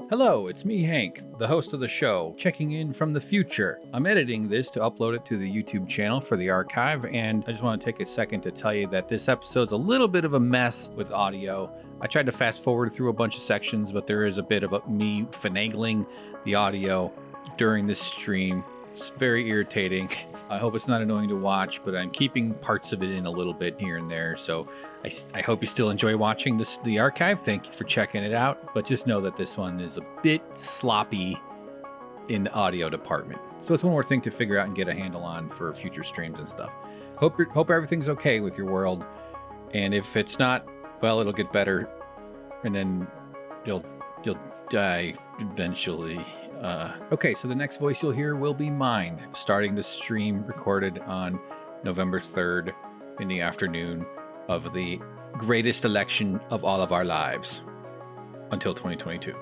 Hello, it's me, Hank, the host of the show, checking in from the future. I'm editing this to upload it to the YouTube channel for the archive, and I just want to take a second to tell you that this episode's a little bit of a mess with audio. I tried to fast forward through a bunch of sections, but there is a bit of me finagling the audio during this stream. It's very irritating. I hope it's not annoying to watch, but I'm keeping parts of it in a little bit here and there, so I hope you still enjoy watching the archive. Thank you for checking it out, but just know that this one is a bit sloppy in the audio department. So it's one more thing to figure out and get a handle on for future streams and stuff. Hope everything's okay with your world, and if it's not, well, it'll get better, and then you'll die eventually. Okay, so the next voice you'll hear will be mine, starting the stream recorded on November 3rd in the afternoon of the greatest election of all of our lives until 2022.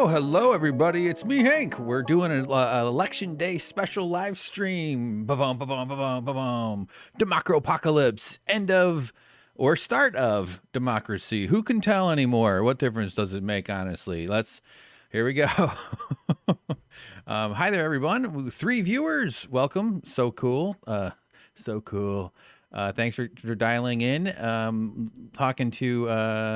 Hello, everybody. It's me, Hank. We're doing an election day special live stream. Ba-bum, ba-bum, ba-bum, ba-bum. Democropocalypse. End of or start of democracy. Who can tell anymore? What difference does it make, honestly? Here we go. Hi there, everyone. 3 viewers. Welcome. So cool. So cool. Thanks for dialing in. Talking to,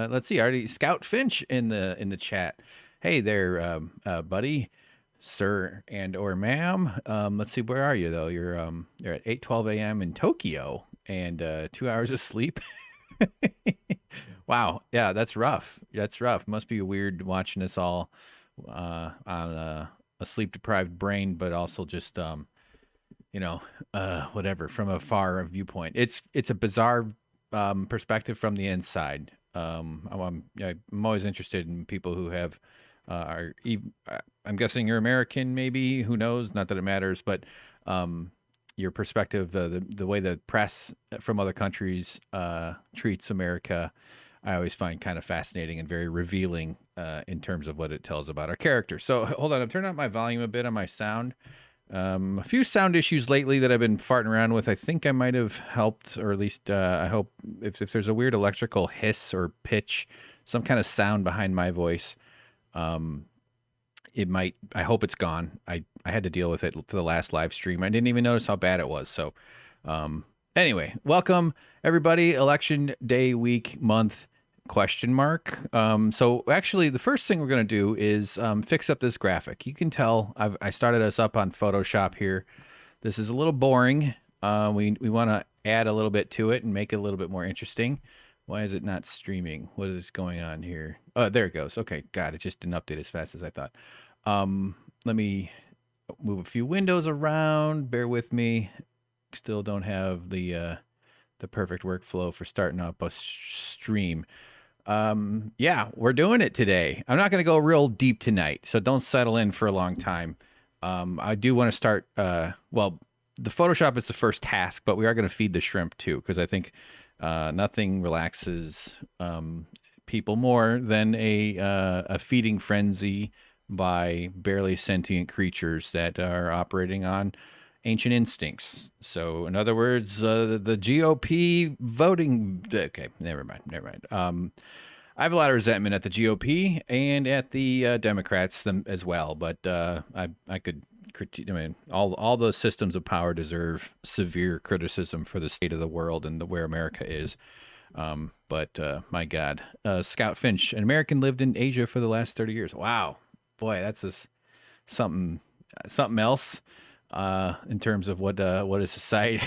let's see, already Scout Finch in the chat. Hey there, buddy, sir, and or ma'am. Let's see, where are you though? You're at 8:12 a.m. in Tokyo and 2 hours of sleep. Wow. Yeah, that's rough. That's rough. Must be weird watching us all on a sleep-deprived brain, but also just, whatever, from a far viewpoint. It's a bizarre perspective from the inside. I'm always interested in people who have, I'm guessing you're American, maybe, who knows? Not that it matters, but your perspective, the way the press from other countries treats America, I always find kind of fascinating and very revealing in terms of what it tells about our character. So hold on, I'm turning up my volume a bit on my sound. A few sound issues lately that I've been farting around with. I think I might have helped, or at least I hope if there's a weird electrical hiss or pitch, some kind of sound behind my voice, it might, I hope it's gone. I had to deal with it for the last live stream. I didn't even notice how bad it was. So anyway, welcome everybody. Election day, week, month, ? So actually the first thing we're going to do is fix up this graphic. You can tell I started us up on Photoshop here. This is a little boring. We want to add a little bit to it and make it a little bit more interesting. Why is it not streaming? What is going on here? Oh, there it goes. Okay, God, it just didn't update as fast as I thought. Let me move a few windows around. Bear with me. Still don't have the perfect workflow for starting up a stream. Yeah, we're doing it today. I'm not going to go real deep tonight, so don't settle in for a long time. I do want to start, well, the Photoshop is the first task, but we are going to feed the shrimp too, because I think nothing relaxes people more than a feeding frenzy by barely sentient creatures that are operating on ancient instincts. So in other words, the GOP voting, okay, never mind. I have a lot of resentment at the GOP and at the Democrats them as well, but I could critique. I mean, all the systems of power deserve severe criticism for the state of the world and where America is. But my God, Scout Finch, an American lived in Asia for the last 30 years. Wow, boy, that's just something else. In terms of what is society,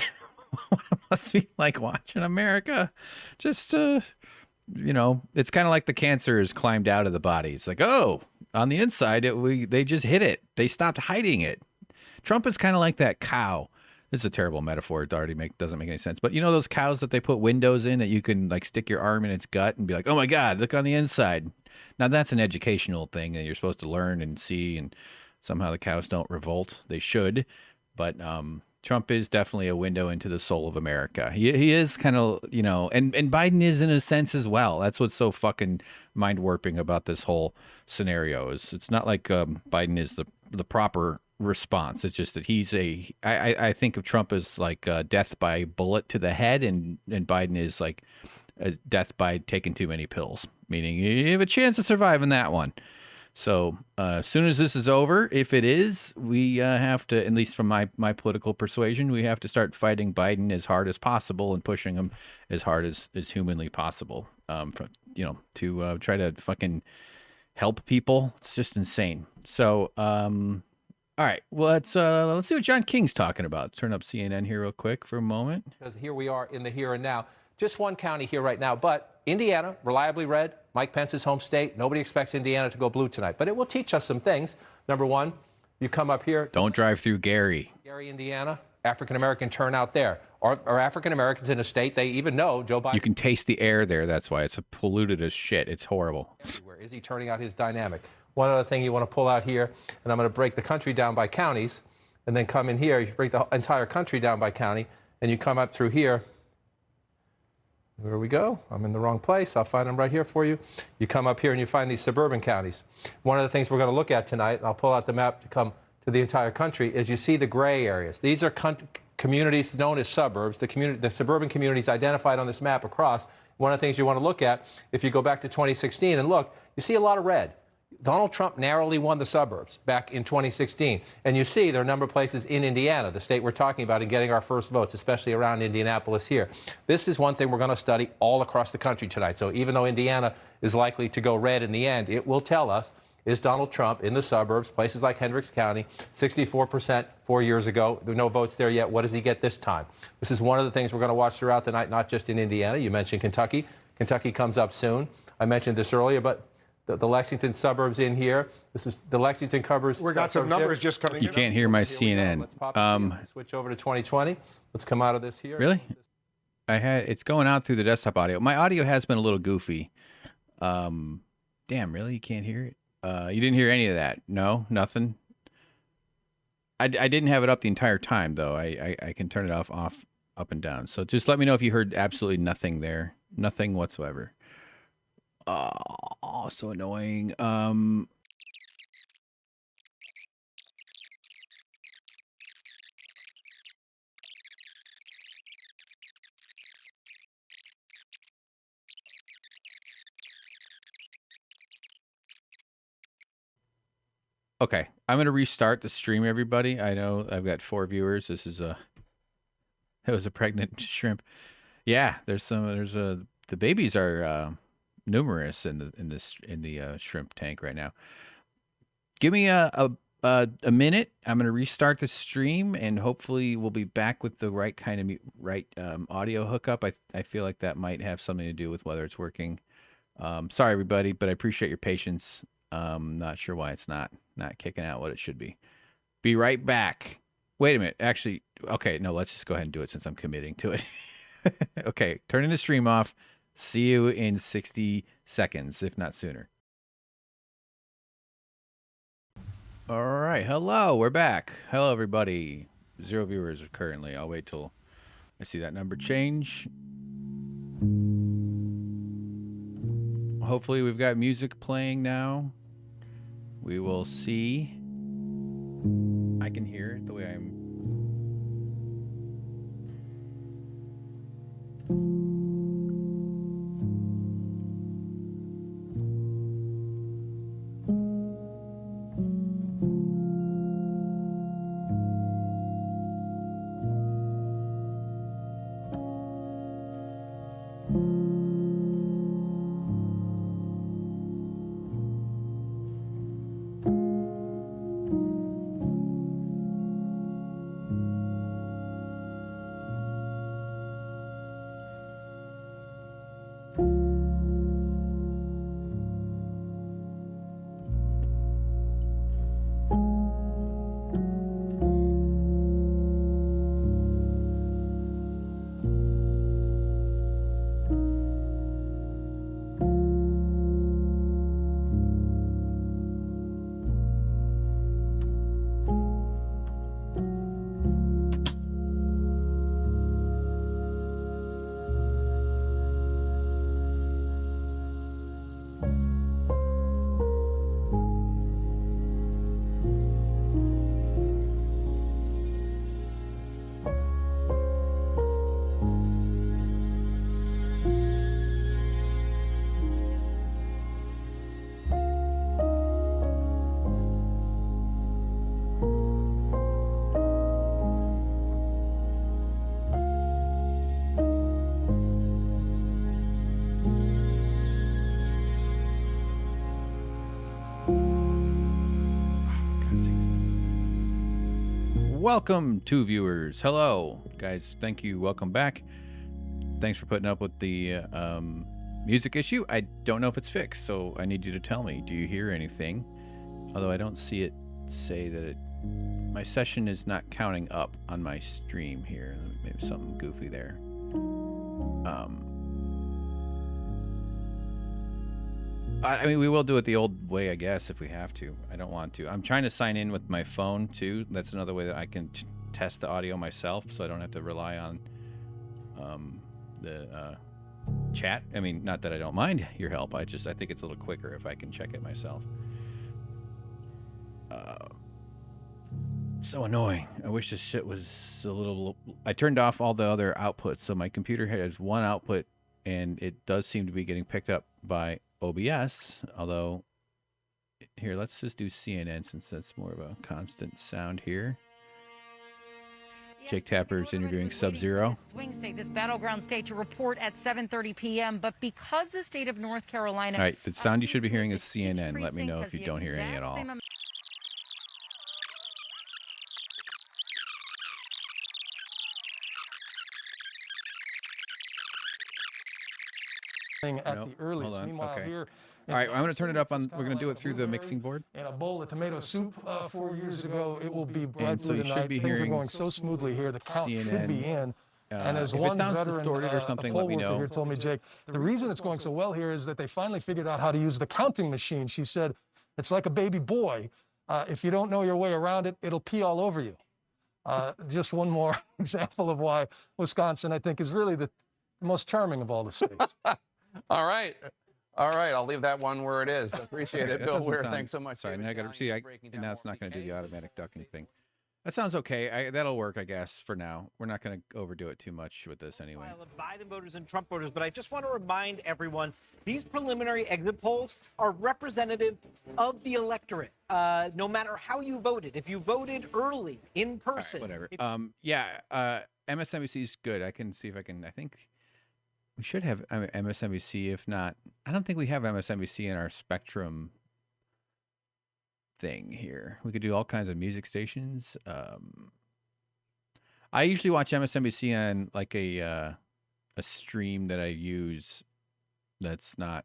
what it must be like watching America. Just, it's kind of like the cancer has climbed out of the body. It's like, oh, on the inside, they just hid it. They stopped hiding it. Trump is kind of like that cow. This is a terrible metaphor. It already doesn't make any sense. But you know those cows that they put windows in that you can like stick your arm in its gut and be like, oh my God, look on the inside. Now that's an educational thing that you're supposed to learn and see, and somehow the cows don't revolt. They should. But Trump is definitely a window into the soul of America. He is kind of, and Biden is in a sense as well. That's what's so fucking mind warping about this whole scenario is it's not like Biden is the proper response. It's just that I think of Trump as like death by bullet to the head, and Biden is like a death by taking too many pills, meaning you have a chance of surviving that one. So as soon as this is over, if it is, we have to, at least from my political persuasion, we have to start fighting Biden as hard as possible and pushing him as hard as humanly possible. To try to fucking help people. It's just insane. So, all right, well, let's see what John King's talking about. Turn up CNN here real quick for a moment. Because here we are in the here and now. Just one county here right now, but Indiana, reliably red, Mike Pence's home state. Nobody expects Indiana to go blue tonight, but it will teach us some things. Number one, you come up here. Don't drive through Gary. Gary, Indiana, African-American turnout there. Are African-Americans in a state they even know Joe Biden? You can taste the air there. That's why it's polluted as shit. It's horrible. Everywhere. Is he turning out his dynamic? One other thing you want to pull out here, and I'm going to break the country down by counties, and then come in here. You break the entire country down by county, and you come up through here. There we go. I'm in the wrong place. I'll find them right here for you. You come up here and you find these suburban counties. One of the things we're going to look at tonight, and I'll pull out the map to come to the entire country, is you see the gray areas. These are communities known as suburbs, the suburban communities identified on this map across. One of the things you want to look at, if you go back to 2016 and look, you see a lot of red. Donald Trump narrowly won the suburbs back in 2016. And you see there are a number of places in Indiana, the state we're talking about, in getting our first votes, especially around Indianapolis here. This is one thing we're going to study all across the country tonight. So even though Indiana is likely to go red in the end, it will tell us, is Donald Trump in the suburbs, places like Hendricks County, 64% 4 years ago. There are no votes there yet. What does he get this time? This is one of the things we're going to watch throughout the night, not just in Indiana. You mentioned Kentucky. Kentucky comes up soon. I mentioned this earlier, but the Lexington suburbs in here. This is the Lexington covers. We got some numbers just coming in. You can't hear my CNN. Let's pop switch over to 2020. Let's come out of this here. Really? It's going out through the desktop audio. My audio has been a little goofy. Damn, really? You can't hear it? You didn't hear any of that? No? Nothing? I didn't have it up the entire time, though. I can turn it off, up and down. So just let me know if you heard absolutely nothing there. Nothing whatsoever. Oh, so annoying. Okay, I'm gonna restart the stream, everybody. I know I've got 4 viewers. That was a pregnant shrimp. Yeah, the babies are numerous in the shrimp tank right now. Give me a minute. I'm gonna restart the stream, and hopefully we'll be back with the right kind of audio hookup. I feel like that might have something to do with whether it's working. Sorry everybody, but I appreciate your patience. Not sure why it's not kicking out what it should be. Be right back. Wait a minute. Actually, okay, no, let's just go ahead and do it since I'm committing to it. Okay, turning the stream off. See you in 60 seconds, if not sooner. All right, hello, we're back. Hello, everybody. 0 viewers currently. I'll wait till I see that number change. Hopefully we've got music playing now. We will see. I can hear it the way I'm. welcome to viewers. Hello, guys. Thank you. Welcome back. Thanks for putting up with the music issue. I don't know if it's fixed, so I need you to tell me. Do you hear anything? Although I don't see it say that my session is not counting up on my stream here. Maybe something goofy there. I mean, we will do it the old way, I guess, if we have to. I don't want to. I'm trying to sign in with my phone, too. That's another way that I can test the audio myself, so I don't have to rely on the chat. I mean, not that I don't mind your help. I think it's a little quicker if I can check it myself. So annoying. I wish this shit was a little... I turned off all the other outputs, so my computer has one output, and it does seem to be getting picked up by OBS, although here, let's just do CNN since that's more of a constant sound here. Jake Tapper's interviewing Sub-Zero. Swing state, this battleground state, to report at 7:30 p.m. But because the state of North Carolina... All right, the sound you should be hearing is CNN. Let me know if you don't hear any at all. At the earliest. Meanwhile, okay. here, all right, I'm going to turn it up on. We're going to do it through the mixing board. In a bowl of tomato soup 4 years ago, it will be bright so blue tonight. Things are going so smoothly here. The count should be in. And as one veteran, or something, a poll let me worker know. here told me, Jake, the reason it's going so well here is that they finally figured out how to use the counting machine. She said, it's like a baby boy. If you don't know your way around it, it'll pee all over you. Just one more example of why Wisconsin, I think, is really the most charming of all the states. All right. All right. I'll leave that one where it is. I appreciate it, Bill Weir. Thanks so much. Sorry, now I got to see. Now it's not going to do the automatic ducking thing. That sounds okay. That'll work, I guess, for now. We're not going to overdo it too much with this anyway. Biden voters and Trump voters, but I just want to remind everyone, these preliminary exit polls are representative of the electorate. No matter how you voted, if you voted early in person, right, whatever. MSNBC is good. I can see if I can. I think we should have MSNBC. If not, I don't think we have MSNBC in our Spectrum thing here. We could do all kinds of music stations. I usually watch MSNBC on like a stream that I use that's not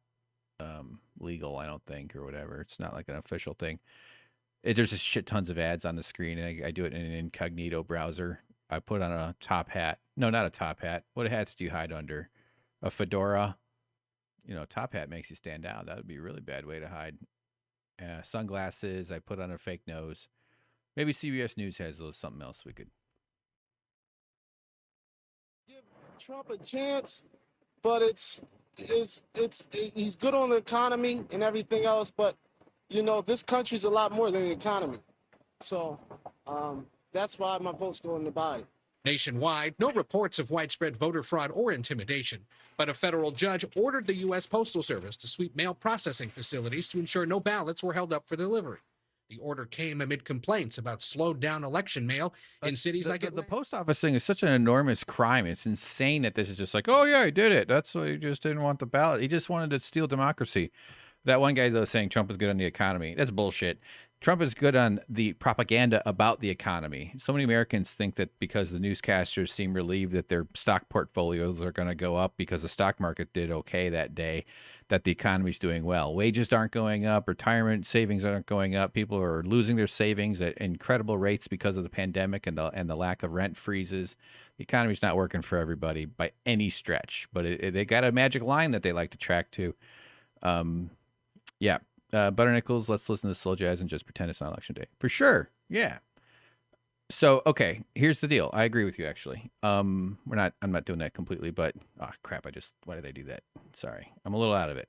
legal, I don't think, or whatever. It's not like an official thing. There's just shit tons of ads on the screen, and I do it in an incognito browser. I put on a top hat. No, not a top hat. What hats do you hide under? A fedora. You know, top hat makes you stand out. That would be a really bad way to hide. Sunglasses. I put on a fake nose. Maybe CBS News has something else we could. Give Trump a chance, but he's good on the economy and everything else. But you know, this country's a lot more than the economy. So that's why my vote's going to Biden. Nationwide, no reports of widespread voter fraud or intimidation, but a federal judge ordered the U.S. Postal Service to sweep mail processing facilities to ensure no ballots were held up for delivery. The order came amid complaints about slowed down election mail in cities like the post office thing is such an enormous crime. It's insane that this is just like, oh yeah, he did it. That's why he just didn't want the ballot. He just wanted to steal democracy. That one guy that was saying Trump is good on the economy. That's bullshit. Trump is good on the propaganda about the economy. So many Americans think that because the newscasters seem relieved that their stock portfolios are going to go up because the stock market did okay that day, that the economy's doing well. Wages aren't going up. Retirement savings aren't going up. People are losing their savings at incredible rates because of the pandemic and the lack of rent freezes. The economy's not working for everybody by any stretch, but they got a magic line that they like to track to. Butter Nickels, let's listen to slow jazz and just pretend it's not election day. For sure. Yeah. So, okay, here's the deal. I agree with you, actually. I'm not doing that completely, but crap, why did I do that? Sorry. I'm a little out of it.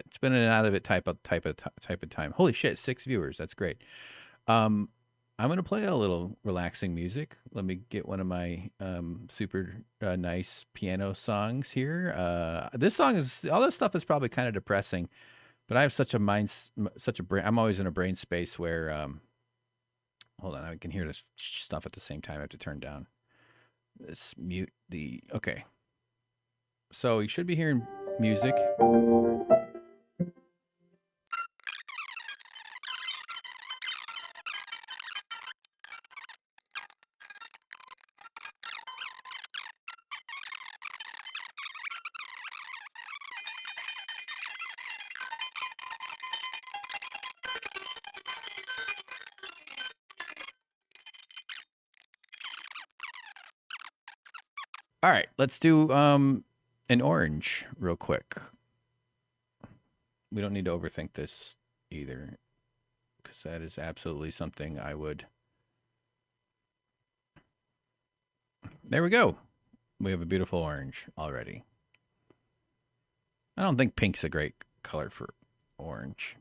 It's been an out of it type of time. Holy shit, 6 viewers. That's great. I'm going to play a little relaxing music. Let me get one of my super nice piano songs here. All this stuff is probably kind of depressing. But I have such a brain. I'm always in a brain space where, hold on, I can hear this stuff at the same time. I have to turn down this okay. So you should be hearing music. All right, let's do an orange real quick. We don't need to overthink this either, because that is absolutely something I would. There we go. We have a beautiful orange already. I don't think pink's a great color for orange.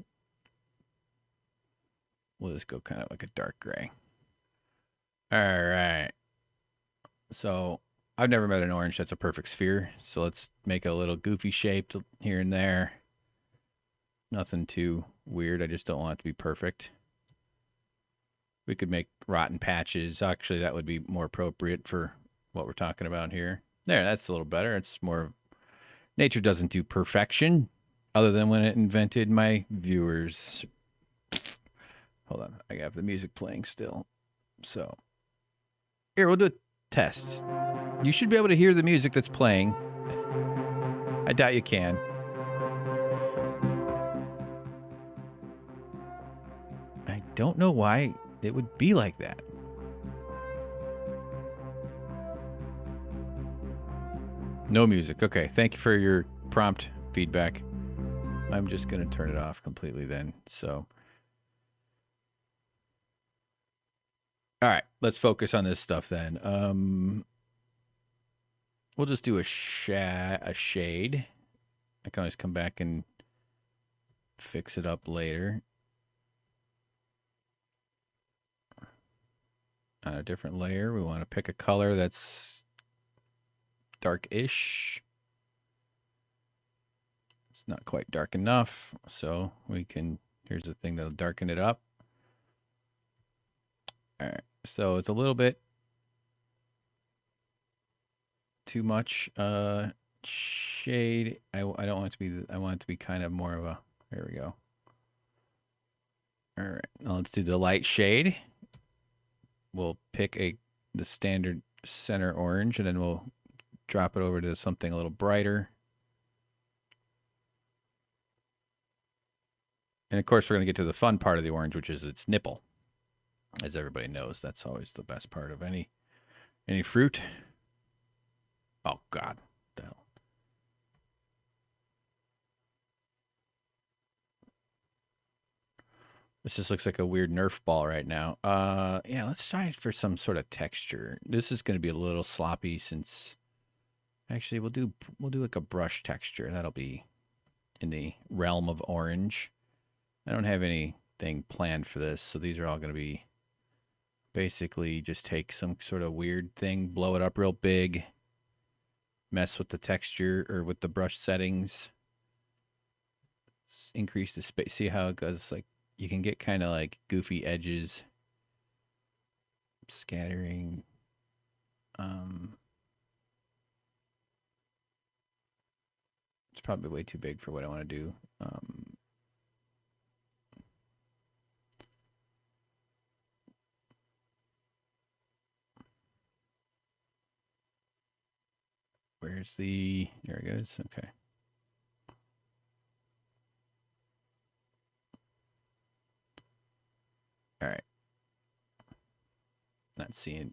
We'll just go kind of like a dark gray. All right. So I've never met an orange that's a perfect sphere. So let's make a little goofy shape here and there. Nothing too weird. I just don't want it to be perfect. We could make rotten patches. Actually, that would be more appropriate for what we're talking about here. There, that's a little better. It's more... Nature doesn't do perfection, other than when it invented my viewers. Hold on. I have the music playing still. So, here, we'll do a test. You should be able to hear the music that's playing. I doubt you can. I don't know why it would be like that. No music. Okay, thank you for your prompt feedback. I'm just going to turn it off completely then. So, all right, let's focus on this stuff then. We'll just do a shade. I can always come back and fix it up later. On a different layer, we want to pick a color that's dark-ish. It's not quite dark enough, so we can, here's the thing that'll darken it up. All right, so it's a little bit too much shade. I don't want it to be, I want it to be kind of more of a, there we go. All right, now let's do the light shade. We'll pick the standard center orange, and then we'll drop it over to something a little brighter. And of course, we're going to get to the fun part of the orange, which is its nipple. As everybody knows, that's always the best part of any fruit. Oh, God. The hell. This just looks like a weird Nerf ball right now. Yeah, let's try it for some sort of texture. This is going to be a little sloppy since... Actually, we'll do like a brush texture. That'll be in the realm of orange. I don't have anything planned for this, so these are all going to be basically just take some sort of weird thing, blow it up real big, mess with the texture or with the brush settings, increase the space. See how it goes? Like you can get kind of like goofy edges, scattering. It's probably way too big for what I want to do. Where's the... There it goes. Okay. All right. Not seeing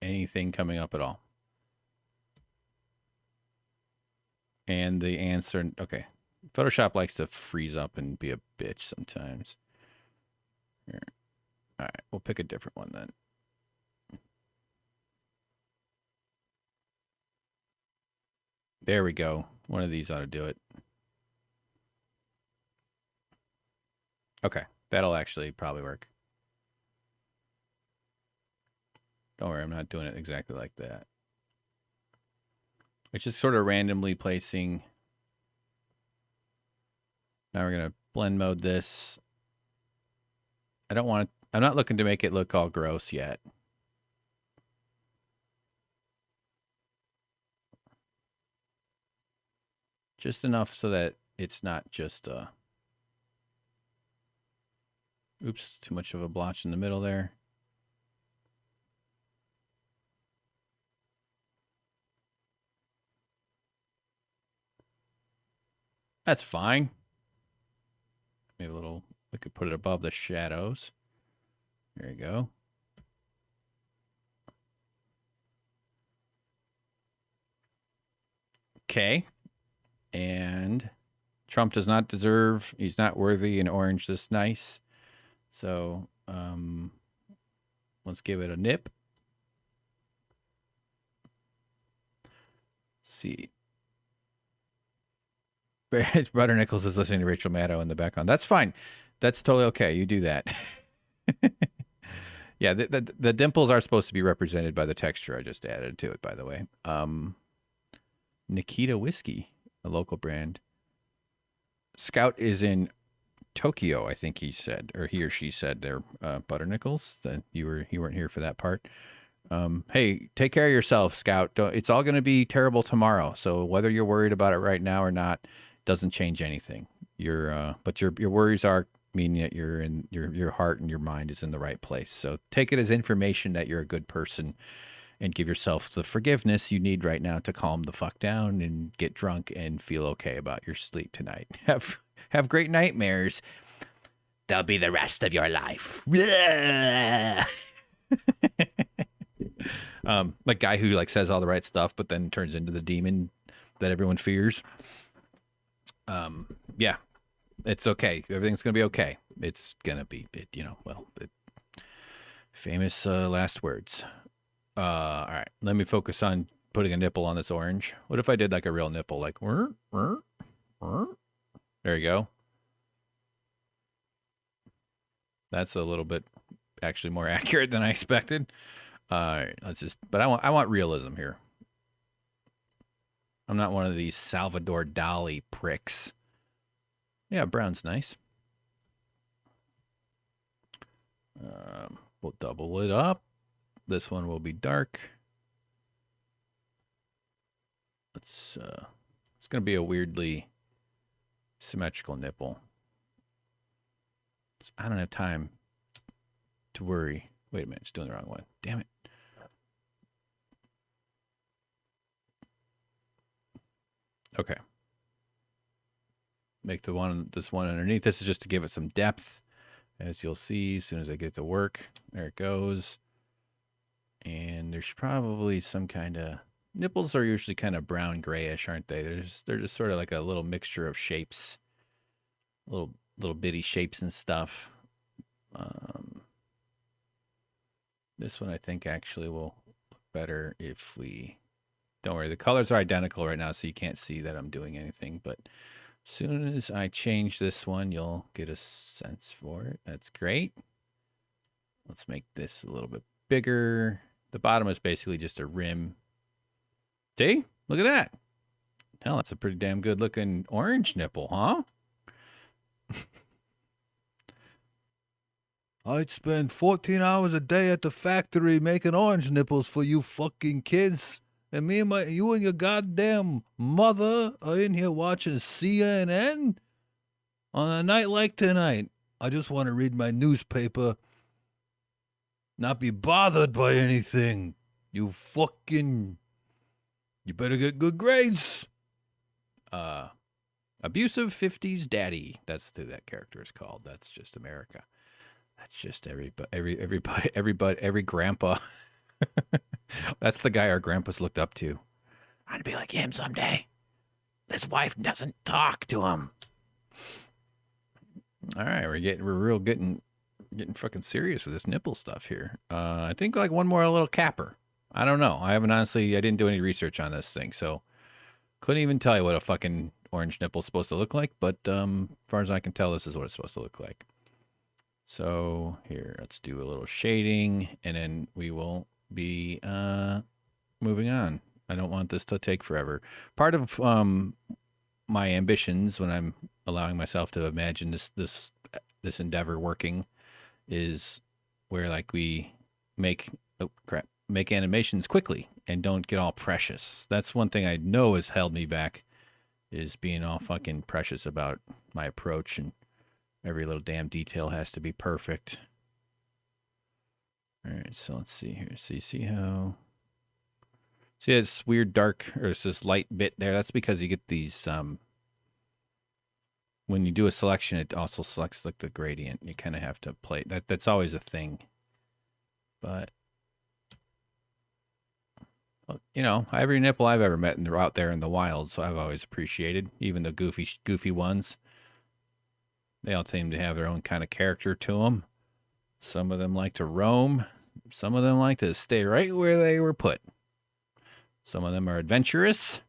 anything coming up at all. And the answer... Okay. Photoshop likes to freeze up and be a bitch sometimes. Here. All right. We'll pick a different one then. There we go. One of these ought to do it. Okay. That'll actually probably work. Don't worry, I'm not doing it exactly like that. It's just sort of randomly placing. Now we're going to blend mode this. I don't want to, I'm not looking to make it look all gross yet. Just enough so that it's not just oops, too much of a blotch in the middle there. That's fine. Maybe a little, we could put it above the shadows. There you go. Okay. And Trump does not deserve, he's not worthy an orange this nice. So let's give it a nip. Let's see. Brother Nichols is listening to Rachel Maddow in the background. That's fine. That's totally okay. You do that. Yeah, the dimples are supposed to be represented by the texture. I just added to it, by the way. Nikita Whiskey, a local brand. Scout is in Tokyo, I think he said, or he or she said there, Butter Nichols. That you weren't here for that part. Hey, take care of yourself, Scout. It's all going to be terrible tomorrow. So whether you're worried about it right now or not, doesn't change anything. But your worries are meaning that you're in your heart and your mind is in the right place. So take it as information that you're a good person, and give yourself the forgiveness you need right now to calm the fuck down and get drunk and feel okay about your sleep tonight. Have great nightmares. They'll be the rest of your life. Like guy who like says all the right stuff, but then turns into the demon that everyone fears. Yeah, it's okay. Everything's gonna be okay. It's gonna be, famous last words. All right, let me focus on putting a nipple on this orange. What if I did like a real nipple, like, there you go. That's a little bit actually more accurate than I expected. All right, but I want realism here. I'm not one of these Salvador Dali pricks. Yeah, brown's nice. We'll double it up. This one will be dark. It's going to be a weirdly symmetrical nipple. I don't have time to worry. Wait a minute, it's doing the wrong one. Damn it. Okay. Make this one underneath. This is just to give it some depth. As you'll see, as soon as I get to work, there it goes. And there's probably some kind of, nipples are usually kind of brown grayish, aren't they? They're just sort of like a little mixture of shapes, little bitty shapes and stuff. This one I think actually will look better if we, don't worry, the colors are identical right now, so you can't see that I'm doing anything, but as soon as I change this one, you'll get a sense for it. That's great. Let's make this a little bit bigger. The bottom is basically just a rim. See? Look at that. Hell, that's a pretty damn good looking orange nipple, huh? I'd spend 14 hours a day at the factory making orange nipples for you fucking kids. And you and your goddamn mother are in here watching CNN? On a night like tonight, I just want to read my newspaper, not be bothered by anything. You better get good grades. Abusive 50s daddy. That's who that character is called. That's just America. That's just every grandpa. That's the guy our grandpas looked up to. I'd be like him someday. His wife doesn't talk to him. All right, we're getting fucking serious with this nipple stuff here. I think like one more little capper. I don't know. I didn't do any research on this thing, so couldn't even tell you what a fucking orange nipple's supposed to look like, but as far as I can tell, this is what it's supposed to look like. So here, let's do a little shading, and then we will be moving on. I don't want this to take forever. Part of my ambitions when I'm allowing myself to imagine this endeavor working is where like we make animations quickly and don't get all precious. That's one thing I know has held me back, is being all fucking precious about my approach, and every little damn detail has to be perfect. All right, so let's see here. See how... See this weird dark, or it's this light bit there? That's because you get these... when you do a selection, it also selects like the gradient. You kind of have to play... That's always a thing. But... you know, every nipple I've ever met out there in the wild, so I've always appreciated, even the goofy ones. They all seem to have their own kind of character to them. Some of them like to roam. Some of them like to stay right where they were put. Some of them are adventurous.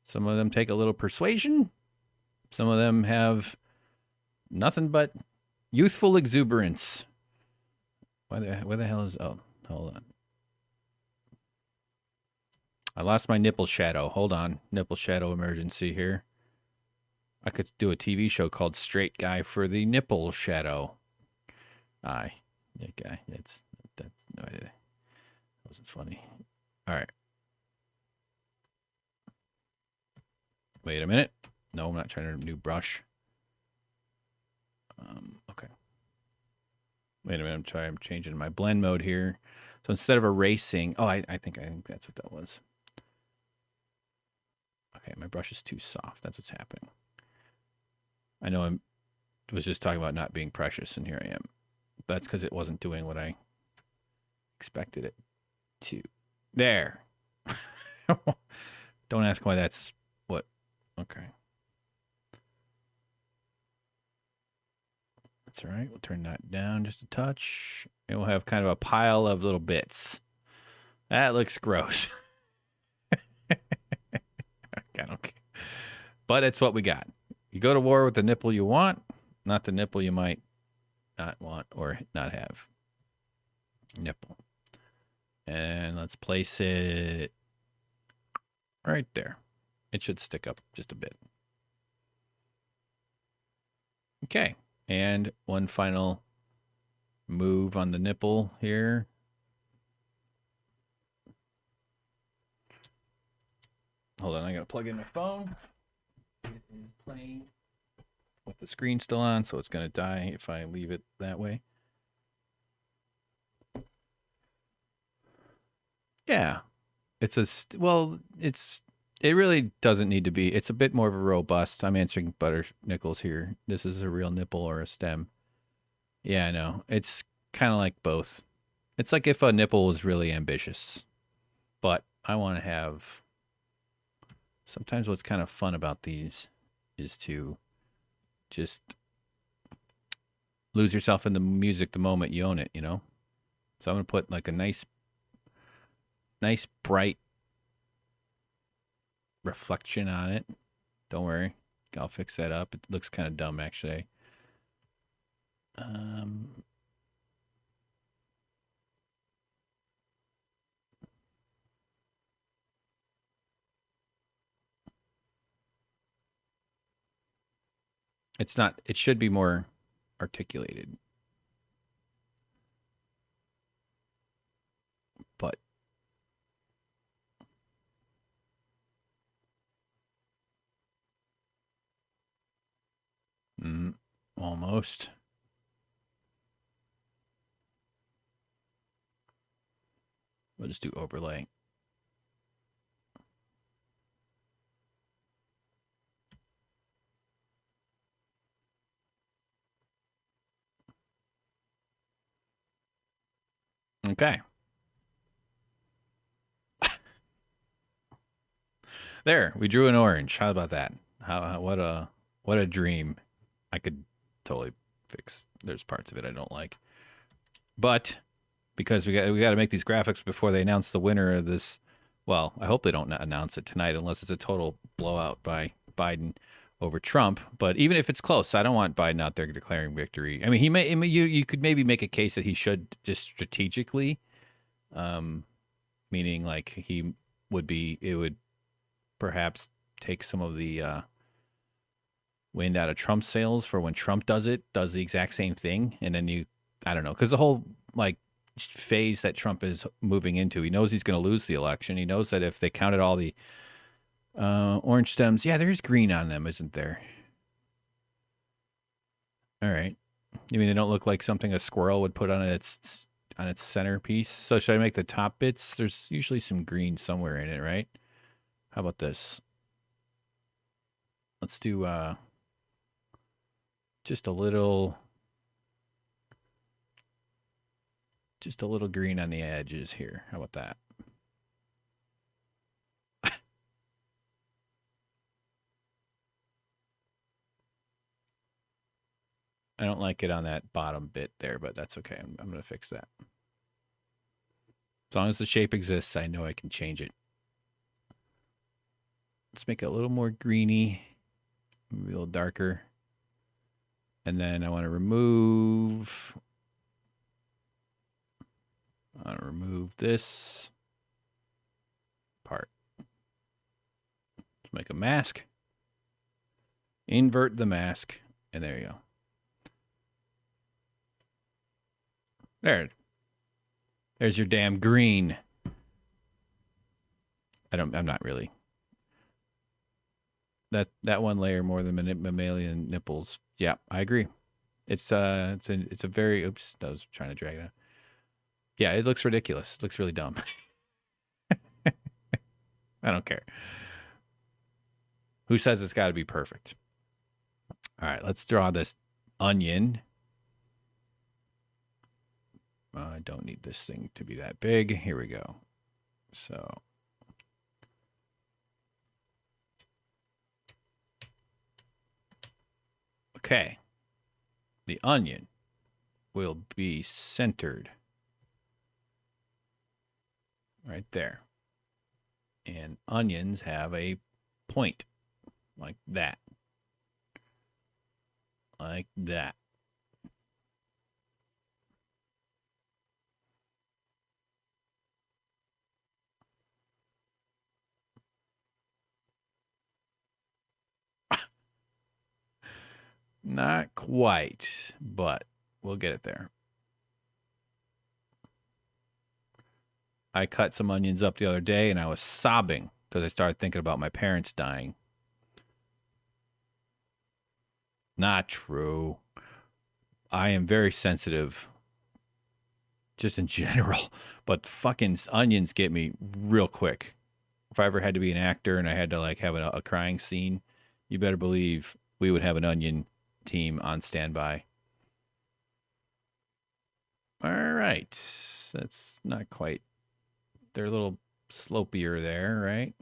Some of them take a little persuasion. Some of them have nothing but youthful exuberance. Where the hell is... Oh, hold on. I lost my nipple shadow. Hold on. Nipple shadow emergency here. I could do a TV show called Straight Guy for the Nipple Shadow. Aye. That guy. That's no idea. That wasn't funny. All right. Wait a minute. No, I'm not trying to new brush. Okay. Wait a minute. I'm changing my blend mode here. So instead of erasing, I think that's what that was. Okay, my brush is too soft. That's what's happening. I know I was just talking about not being precious, and here I am. That's because it wasn't doing what I expected it to. There. Don't ask why that's what. Okay. That's all right. We'll turn that down just a touch. And we'll have kind of a pile of little bits. That looks gross. I don't care. But it's what we got. You go to war with the nipple you want, not the nipple you might not want or not have. Nipple. And let's place it right there. It should stick up just a bit. Okay. And one final move on the nipple here. Hold on, I gotta plug in my phone. It is playing with the screen still on, so it's gonna die if I leave it that way. Yeah, it really doesn't need to be. It's a bit more of a robust. I'm answering Butter Nichols here. This is a real nipple or a stem. Yeah, I know. It's kind of like both. It's like if a nipple was really ambitious, but I want to have. Sometimes what's kind of fun about these is to just lose yourself in the music the moment you own it, you know? So I'm going to put like a nice bright reflection on it. Don't worry. I'll fix that up. It looks kind of dumb, actually. It's not, it should be more articulated. But almost. We'll just do overlay. Okay. There, we drew an orange. How about that? What a dream. I could totally fix. There's parts of it I don't like. But because we got to make these graphics before they announce the winner of this. Well, I hope they don't announce it tonight unless it's a total blowout by Biden over Trump. But even if it's close, I don't want Biden out there declaring victory. I mean, you could maybe make a case that he should just strategically, meaning like it would perhaps take some of the wind out of Trump's sails for when Trump does the exact same thing. And then I don't know, because the whole like phase that Trump is moving into, he knows he's going to lose the election. He knows that if they counted all the orange stems, yeah, there's green on them, isn't there? All right. You mean they don't look like something a squirrel would put on its centerpiece? So should I make the top bits? There's usually some green somewhere in it, right? How about this? Let's do just a little green on the edges here. How about that? I don't like it on that bottom bit there, but that's okay. I'm going to fix that. As long as the shape exists, I know I can change it. Let's make it a little more greeny, maybe a little darker. And then I want to remove this part. Let's make a mask. Invert the mask, and there you go. There's your damn green. I'm not really. That one layer more than mammalian nipples. Yeah, I agree. It's a very, oops, I was trying to drag it out. Yeah, it looks ridiculous. It looks really dumb. I don't care. Who says it's got to be perfect? All right, let's draw this onion. I don't need this thing to be that big. Here we go. So. Okay. The onion will be centered right there. And onions have a point like that. Like that. Not quite, but we'll get it there. I cut some onions up the other day and I was sobbing because I started thinking about my parents dying. Not true. I am very sensitive just in general, but fucking onions get me real quick. If I ever had to be an actor and I had to like have a crying scene, you better believe we would have an onion team on standby. All right. That's not quite. They're a little slopier there, right?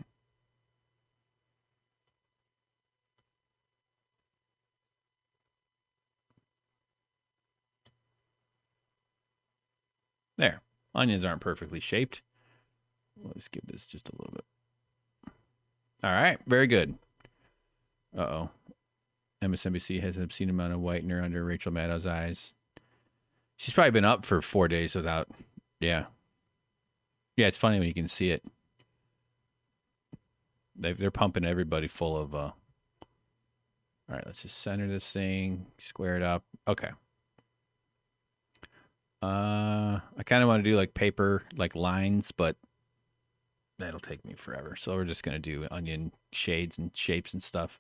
There. Onions aren't perfectly shaped. Let's give this just a little bit. All right. Very good. Uh-oh. MSNBC has an obscene amount of whitener under Rachel Maddow's eyes. She's probably been up for 4 days without... Yeah. Yeah, it's funny when you can see it. They're pumping everybody full of... All right, let's just center this thing. Square it up. Okay. I kind of want to do like paper, like lines, but that'll take me forever. So we're just going to do onion shades and shapes and stuff.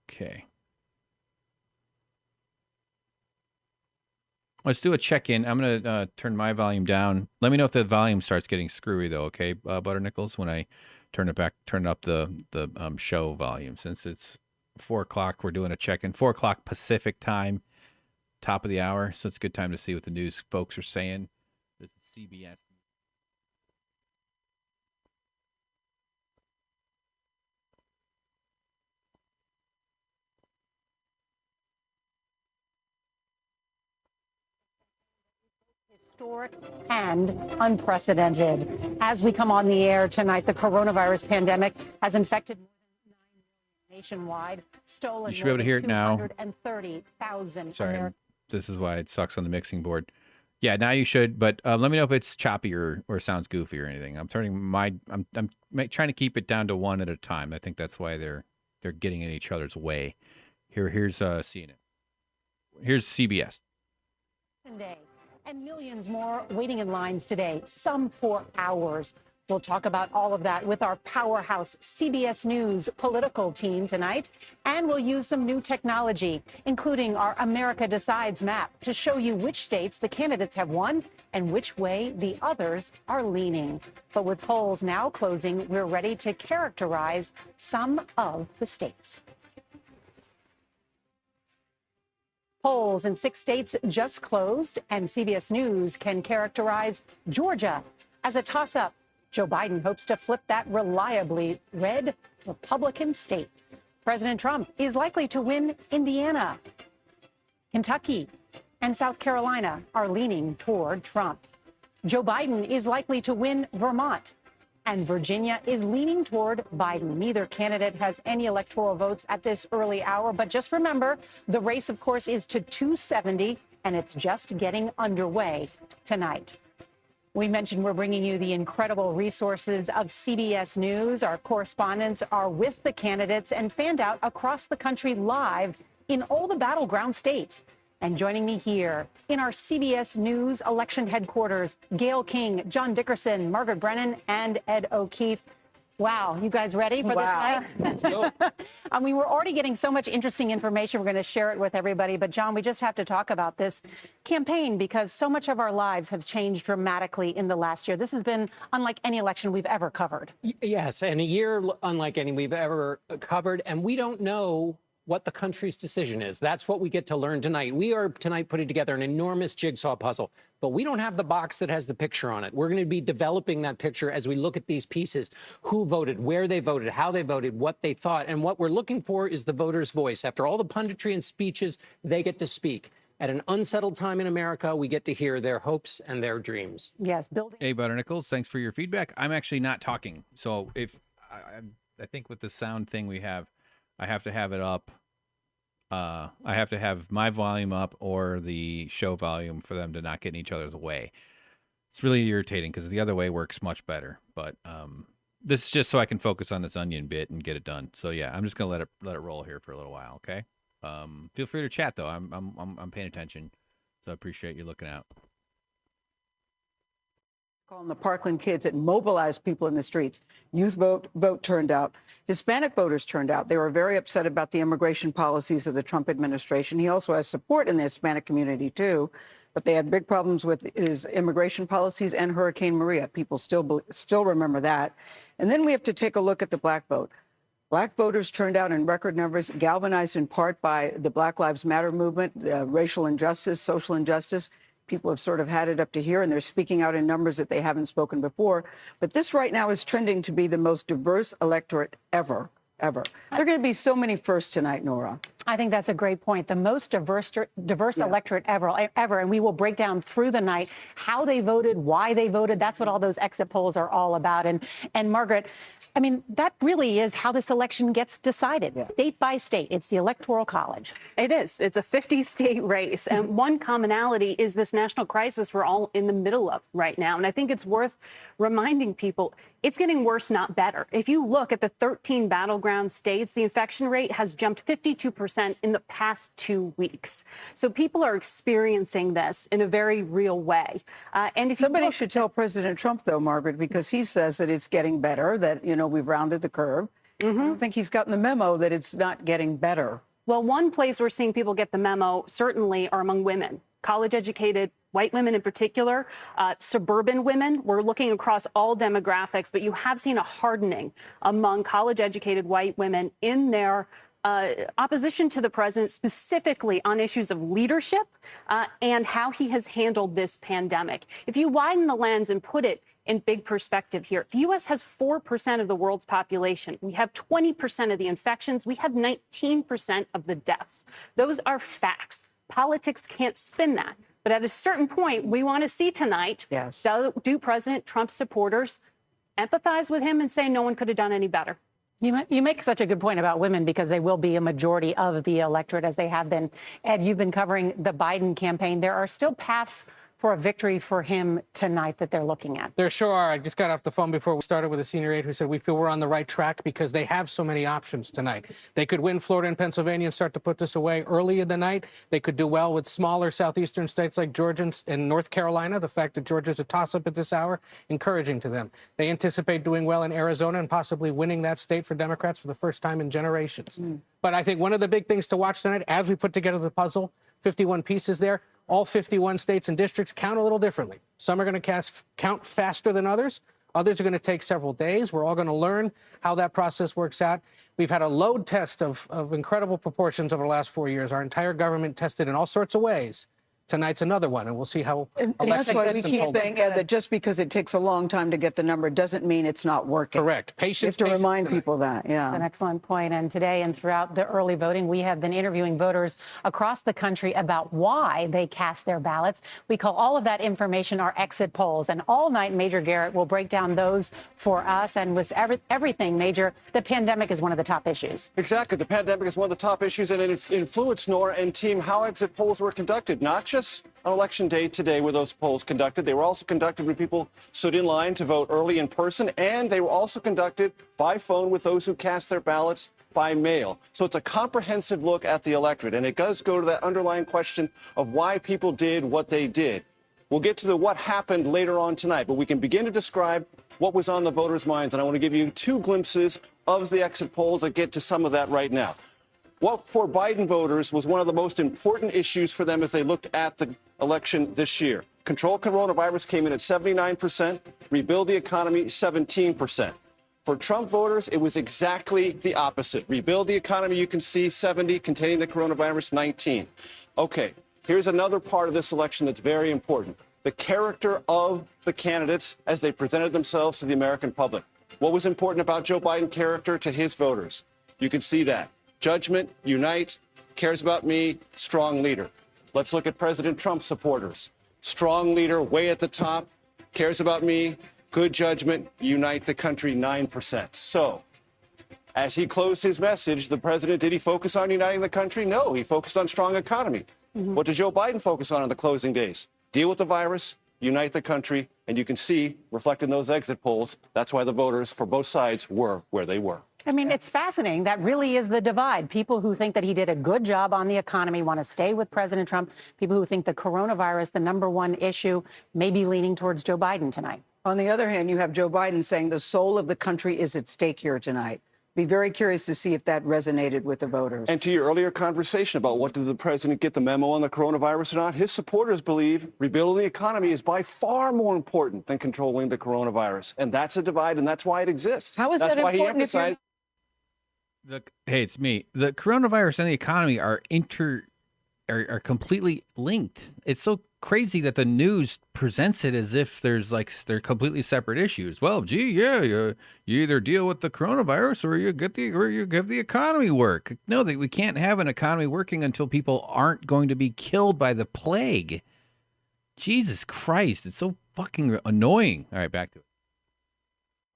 Okay. Let's do a check-in. I'm going to turn my volume down. Let me know if the volume starts getting screwy, though, okay, Butternickels, when I turn up the show volume. Since it's 4 o'clock, we're doing a check-in. 4 o'clock Pacific time, top of the hour, so it's a good time to see what the news folks are saying. This is CBS. Historic and unprecedented. As we come on the air tonight, the coronavirus pandemic has infected more than 9 million nationwide, stolen you should be able to hear it now. 230,000. Sorry, this is why it sucks on the mixing board. Yeah, now you should, but let me know if it's choppy or sounds goofy or anything. I'm trying to keep it down to one at a time. I think that's why they're getting in each other's way. Here's CNN. Here's CBS. And millions more waiting in lines today, some for hours. We'll talk about all of that with our powerhouse CBS News political team tonight. And we'll use some new technology, including our America Decides map, to show you which states the candidates have won and which way the others are leaning. But with polls now closing, we're ready to characterize some of the states. Polls in 6 states just closed, and CBS News can characterize Georgia as a toss-up. Joe Biden hopes to flip that reliably red Republican state. President Trump is likely to win Indiana. Kentucky and South Carolina are leaning toward Trump. Joe Biden is likely to win Vermont, and Virginia is leaning toward Biden. Neither candidate has any electoral votes at this early hour, but just remember, the race, of course, is to 270, and it's just getting underway tonight. We mentioned we're bringing you the incredible resources of CBS News. Our correspondents are with the candidates and fanned out across the country live in all the battleground states. And joining me here in our CBS News election headquarters, Gayle King, John Dickerson, Margaret Brennan, and Ed O'Keefe. Wow, you guys ready for this night? Let's go. I mean, we're already getting so much interesting information. We're going to share it with everybody. But, John, we just have to talk about this campaign because so much of our lives have changed dramatically in the last year. This has been unlike any election we've ever covered. Yes, and a year unlike any we've ever covered. And we don't know what the country's decision is. That's what we get to learn tonight. We are tonight putting together an enormous jigsaw puzzle, but we don't have the box that has the picture on it. We're going to be developing that picture as we look at these pieces, who voted, where they voted, how they voted, what they thought. And what we're looking for is the voter's voice. After all the punditry and speeches, they get to speak. At an unsettled time in America, we get to hear their hopes and their dreams. Yes, building. Hey, Butter Nichols, thanks for your feedback. I'm actually not talking. So if I think with the sound thing we have, I have to have it up. I have to have my volume up or the show volume for them to not get in each other's way. It's really irritating because the other way works much better. But this is just so I can focus on this onion bit and get it done. So yeah, I'm just gonna let it roll here for a little while. Okay. Feel free to chat though. I'm paying attention, so I appreciate you looking out. Calling the Parkland kids that mobilized people in the streets. Youth vote turned out. Hispanic voters turned out. They were very upset about the immigration policies of the Trump administration. He also has support in the Hispanic community, too. But they had big problems with his immigration policies and Hurricane Maria. People still remember that. And then we have to take a look at the black vote. Black voters turned out in record numbers, galvanized in part by the Black Lives Matter movement, racial injustice, social injustice. People have sort of had it up to here, and they're speaking out in numbers that they haven't spoken before. But this right now is trending to be the most diverse electorate ever. There are going to be so many firsts tonight, Nora. I think that's a great point. The most diverse electorate ever. And we will break down through the night how they voted, why they voted. That's what all those exit polls are all about. And Margaret, I mean, that really is how this election gets decided, state by state. It's the Electoral College. It is. It's a 50-state race. And one commonality is this national crisis we're all in the middle of right now. And I think it's worth reminding people it's getting worse, not better. If you look at the 13 battleground states, the infection rate has jumped 52% in the past 2 weeks. So people are experiencing this in a very real way. And if somebody should tell President Trump, though, Margaret, because he says that it's getting better, that, you know, we've rounded the curve. I don't think he's gotten the memo that it's not getting better. Well, one place we're seeing people get the memo certainly are among women, college-educated, white women in particular, suburban women. We're looking across all demographics, but you have seen a hardening among college-educated white women in their opposition to the president, specifically on issues of leadership and how he has handled this pandemic. If you widen the lens and put it in big perspective here, the U.S. has 4% of the world's population. We have 20% of the infections. We have 19% of the deaths. Those are facts. Politics can't spin that. But at a certain point, we want to see tonight, do President Trump's supporters empathize with him and say no one could have done any better? You make such a good point about women because they will be a majority of the electorate as they have been. Ed, you've been covering the Biden campaign. There are still paths for a victory for him tonight that they're looking at. There sure are. I just got off the phone before we started with a senior aide who said we feel we're on the right track because they have so many options tonight. They could win Florida and Pennsylvania and start to put this away early in the night. They could do well with smaller southeastern states like Georgia and North Carolina. The fact that Georgia's a toss-up at this hour, encouraging to them. They anticipate doing well in Arizona and possibly winning that state for Democrats for the first time in generations. But I think one of the big things to watch tonight, as we put together the puzzle, 51 pieces there, all 51 states and districts count a little differently. Some are going to count faster than others. Others are going to take several days. We're all going to learn how that process works out. We've had a load test of incredible proportions over the last 4 years. Our entire government tested in all sorts of ways tonight's another one, and we'll see how And that's election why we systems keep hold up. saying, Ed, that just because it takes a long time to get the number doesn't mean it's not working. Correct. You Patience. have to remind tonight. people that, yeah. An excellent point. And today and throughout the early voting, we have been interviewing voters across the country about why they cast their ballots. We call all of that information our exit polls. And all night, Major Garrett will break down those for us. And with everything, Major, the pandemic is one of the top issues. Exactly. The pandemic is one of the top issues, and it influenced, Nora and team, how exit polls were conducted, not just on Election Day today were those polls conducted. They were also conducted when people stood in line to vote early in person, and they were also conducted by phone with those who cast their ballots by mail. So it's a comprehensive look at the electorate, and it does go to that underlying question of why people did what they did. We'll get to the what happened later on tonight, but we can begin to describe what was on the voters' minds, and I want to give you 2 glimpses of the exit polls that get to some of that right now. What for Biden voters was one of the most important issues for them as they looked at the election this year. Control coronavirus came in at 79%, rebuild the economy 17%. For Trump voters, it was exactly the opposite. Rebuild the economy, you can see 70, containing the coronavirus 19. Okay, here's another part of this election that's very important. The character of the candidates as they presented themselves to the American public. What was important about Joe Biden's character to his voters? You can see that. Judgment, unite, cares about me, strong leader. Let's look at President Trump's supporters. Strong leader, way at the top, cares about me, good judgment, unite the country, 9%. So, as he closed his message, the president, did he focus on uniting the country? No, he focused on strong economy. What did Joe Biden focus on in the closing days? Deal with the virus, unite the country, and you can see, reflected in those exit polls, that's why the voters for both sides were where they were. I mean, it's fascinating. That really is the divide. People who think that he did a good job on the economy want to stay with President Trump. People who think the coronavirus, the #1 issue, may be leaning towards Joe Biden tonight. On the other hand, you have Joe Biden saying the soul of the country is at stake here tonight. Be very curious to see if that resonated with the voters. And to your earlier conversation about what did the president get the memo on the coronavirus or not, his supporters believe rebuilding the economy is by far more important than controlling the coronavirus. And that's a divide, and that's why it exists. How is that's that why important he if you're emphasized. Hey, it's me. The coronavirus and the economy are completely linked. It's so crazy that the news presents it as if they're completely separate issues. Well, gee, yeah, you either deal with the coronavirus or you give the economy work. No, we can't have an economy working until people aren't going to be killed by the plague. Jesus Christ, it's so fucking annoying. All right, back to it.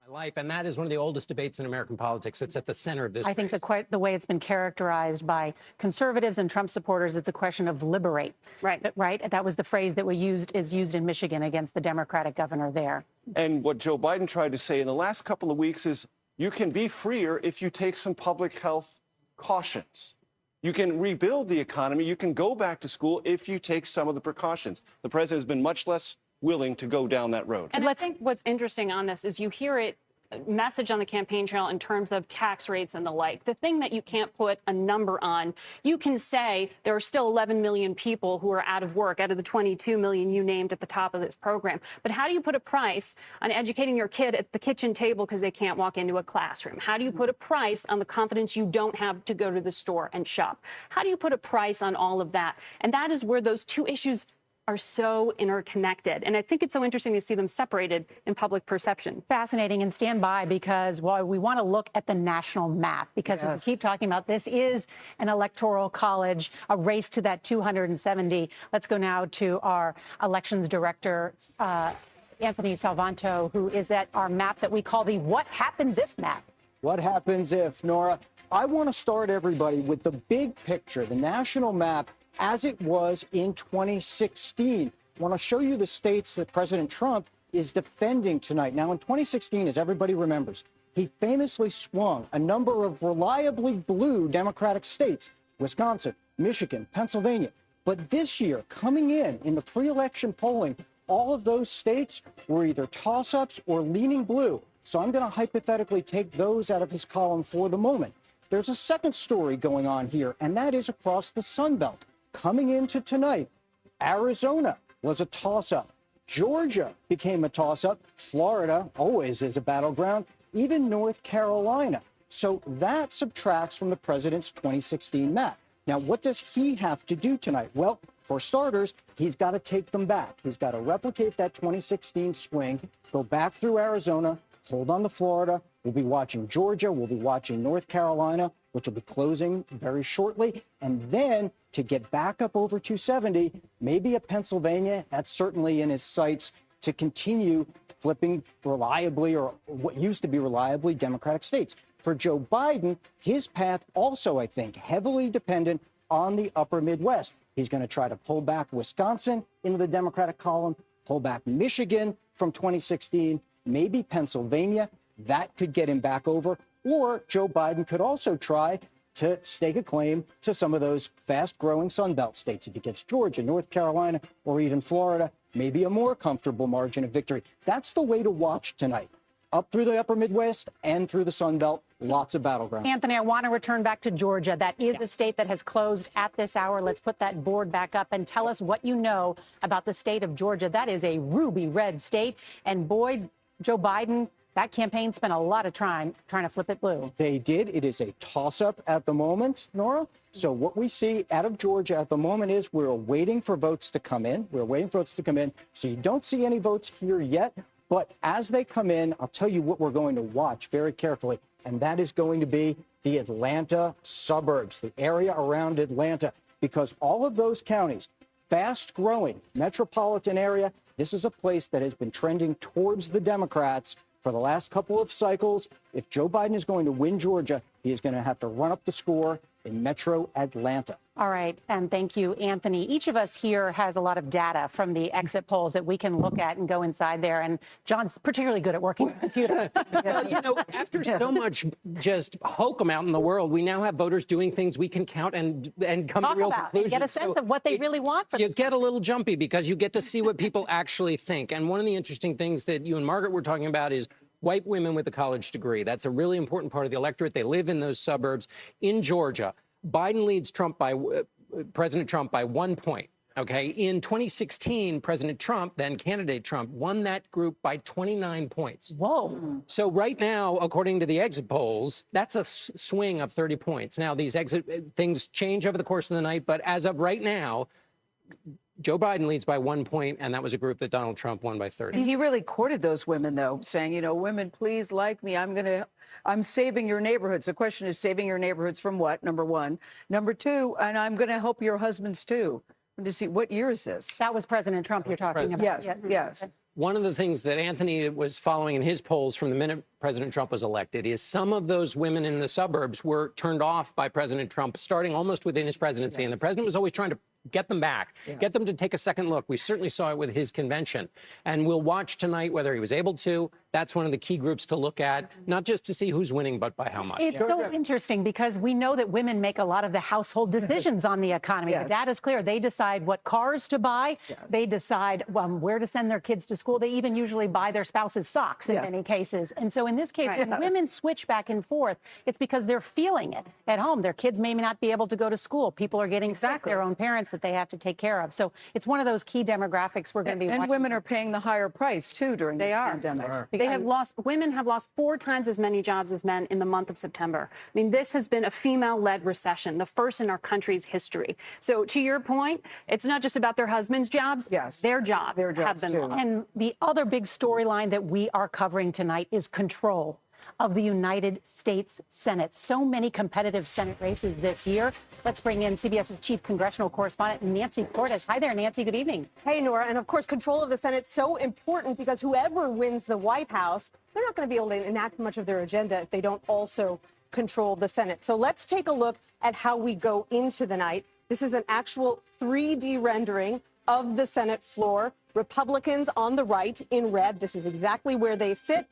Life, and that is one of the oldest debates in American politics. It's at the center of this. I think the way it's been characterized by conservatives and Trump supporters, it's a question of liberate. Right. Right. That was the phrase that is used in Michigan against the Democratic governor there. And what Joe Biden tried to say in the last couple of weeks is you can be freer if you take some public health cautions. You can rebuild the economy. You can go back to school if you take some of the precautions. The president has been much less willing to go down that road. And I think what's interesting on this is you hear it message on the campaign trail in terms of tax rates and the like. The thing that you can't put a number on, you can say there are still 11 million people who are out of work out of the 22 million you named at the top of this program. But how do you put a price on educating your kid at the kitchen table because they can't walk into a classroom? How do you put a price on the confidence you don't have to go to the store and shop? How do you put a price on all of that? And that is where those two issues are so interconnected. And I think it's so interesting to see them separated in public perception. Fascinating, and stand by, because we want to look at the national map, because as we keep talking about, this is an electoral college, a race to that 270. Let's go now to our elections director, Anthony Salvanto, who is at our map that we call the What Happens If map. What happens if, Nora? I want to start everybody with the big picture, the national map as it was in 2016. I want to show you the states that President Trump is defending tonight. Now, in 2016, as everybody remembers, he famously swung a number of reliably blue Democratic states, Wisconsin, Michigan, Pennsylvania. But this year, coming in the pre-election polling, all of those states were either toss-ups or leaning blue. So I'm going to hypothetically take those out of his column for the moment. There's a second story going on here, and that is across the Sun Belt. Coming into tonight, Arizona was a toss-up. Georgia became a toss-up. Florida always is a battleground. Even North Carolina. So that subtracts from the president's 2016 map. Now, what does he have to do tonight? Well, For starters, he's got to take them back. He's got to replicate that 2016 swing, go back through Arizona, hold on to Florida. We'll be watching Georgia. We'll be watching North Carolina, which will be closing very shortly. And then to get back up over 270, maybe a Pennsylvania, that's certainly in his sights to continue flipping reliably, or what used to be reliably, Democratic states. For Joe Biden, his path also, I think, heavily dependent on the upper Midwest. He's going to try to pull back Wisconsin into the Democratic column, pull back Michigan from 2016, maybe Pennsylvania. That could get him back over. Or Joe Biden could also try to stake a claim to some of those fast-growing Sunbelt states. If he gets Georgia, North Carolina, or even Florida, maybe a more comfortable margin of victory. That's the way to watch tonight. Up through the upper Midwest and through the Sunbelt, lots of battleground. Anthony, I want to return back to Georgia. That is a state that has closed at this hour. Let's put that board back up and tell us what you know about the state of Georgia. That is a ruby red state. And boy, Joe Biden, that campaign spent a lot of time trying to flip it blue. They did. It is a toss-up at the moment, Nora. So what we see out of Georgia at the moment is we're waiting for votes to come in. We're waiting for votes to come in. So you don't see any votes here yet. But as they come in, I'll tell you what we're going to watch very carefully. And that is going to be the Atlanta suburbs, the area around Atlanta, because all of those counties, fast-growing metropolitan area, this is a place that has been trending towards the Democrats for the last couple of cycles. If Joe Biden is going to win Georgia, he is going to have to run up the score in metro Atlanta. All right. And thank you, Anthony. Each of us here has a lot of data from the exit polls that we can look at and go inside there. And John's particularly good at working on the computer. Well, you know, after so much just hokum out in the world, we now have voters doing things we can count and come to real conclusions. Get a sense of what they really want for this. You get a little jumpy because you get to see what people actually think. And one of the interesting things that you and Margaret were talking about is white women with a college degree. That's a really important part of the electorate. They live in those suburbs. In Georgia, Biden leads President Trump by 1 point. Okay. In 2016, President Trump, then candidate Trump, won that group by 29 points. Whoa. So right now, according to the exit polls, that's a swing of 30 points. Now, these exit things change over the course of the night, but as of right now, Joe Biden leads by 1 point, and that was a group that Donald Trump won by 30. He really courted those women, though, saying, you know, women, please like me. I'm saving your neighborhoods. The question is saving your neighborhoods from what, number one? Number two, and I'm going to help your husbands, too. To see, what year is this? That was President Trump you're talking about. Yes, yes. One of the things that Anthony was following in his polls from the minute President Trump was elected is some of those women in the suburbs were turned off by President Trump starting almost within his presidency. Yes. And the president was always trying to get them back, get them to take a second look. We certainly saw it with his convention. And we'll watch tonight whether he was able to. That's one of the key groups to look at, not just to see who's winning, but by how much. It's so interesting because we know that women make a lot of the household decisions on the economy. The data's clear. They decide what cars to buy. They decide where to send their kids to school. They even usually buy their spouse's socks in many cases. And so in this case, when women switch back and forth, it's because they're feeling it at home. Their kids may not be able to go to school. People are getting sick, their own parents that they have to take care of. So it's one of those key demographics we're going to be watching. And women are paying the higher price, too, during this pandemic. Women have lost 4 times as many jobs as men in the month of September. I mean, this has been a female-led recession, the first in our country's history. So to your point, it's not just about their husbands' jobs. Their jobs have been lost. And the other big storyline that we are covering tonight is control of the United States Senate. So many competitive Senate races this year. Let's bring in CBS's chief congressional correspondent, Nancy Cortez. Hi there, Nancy. Good evening. Hey, Nora. And of course, control of the Senate so important because whoever wins the White House, they're not going to be able to enact much of their agenda if they don't also control the Senate. So let's take a look at how we go into the night. This is an actual 3D rendering of the Senate floor. Republicans on the right in red. This is exactly where they sit.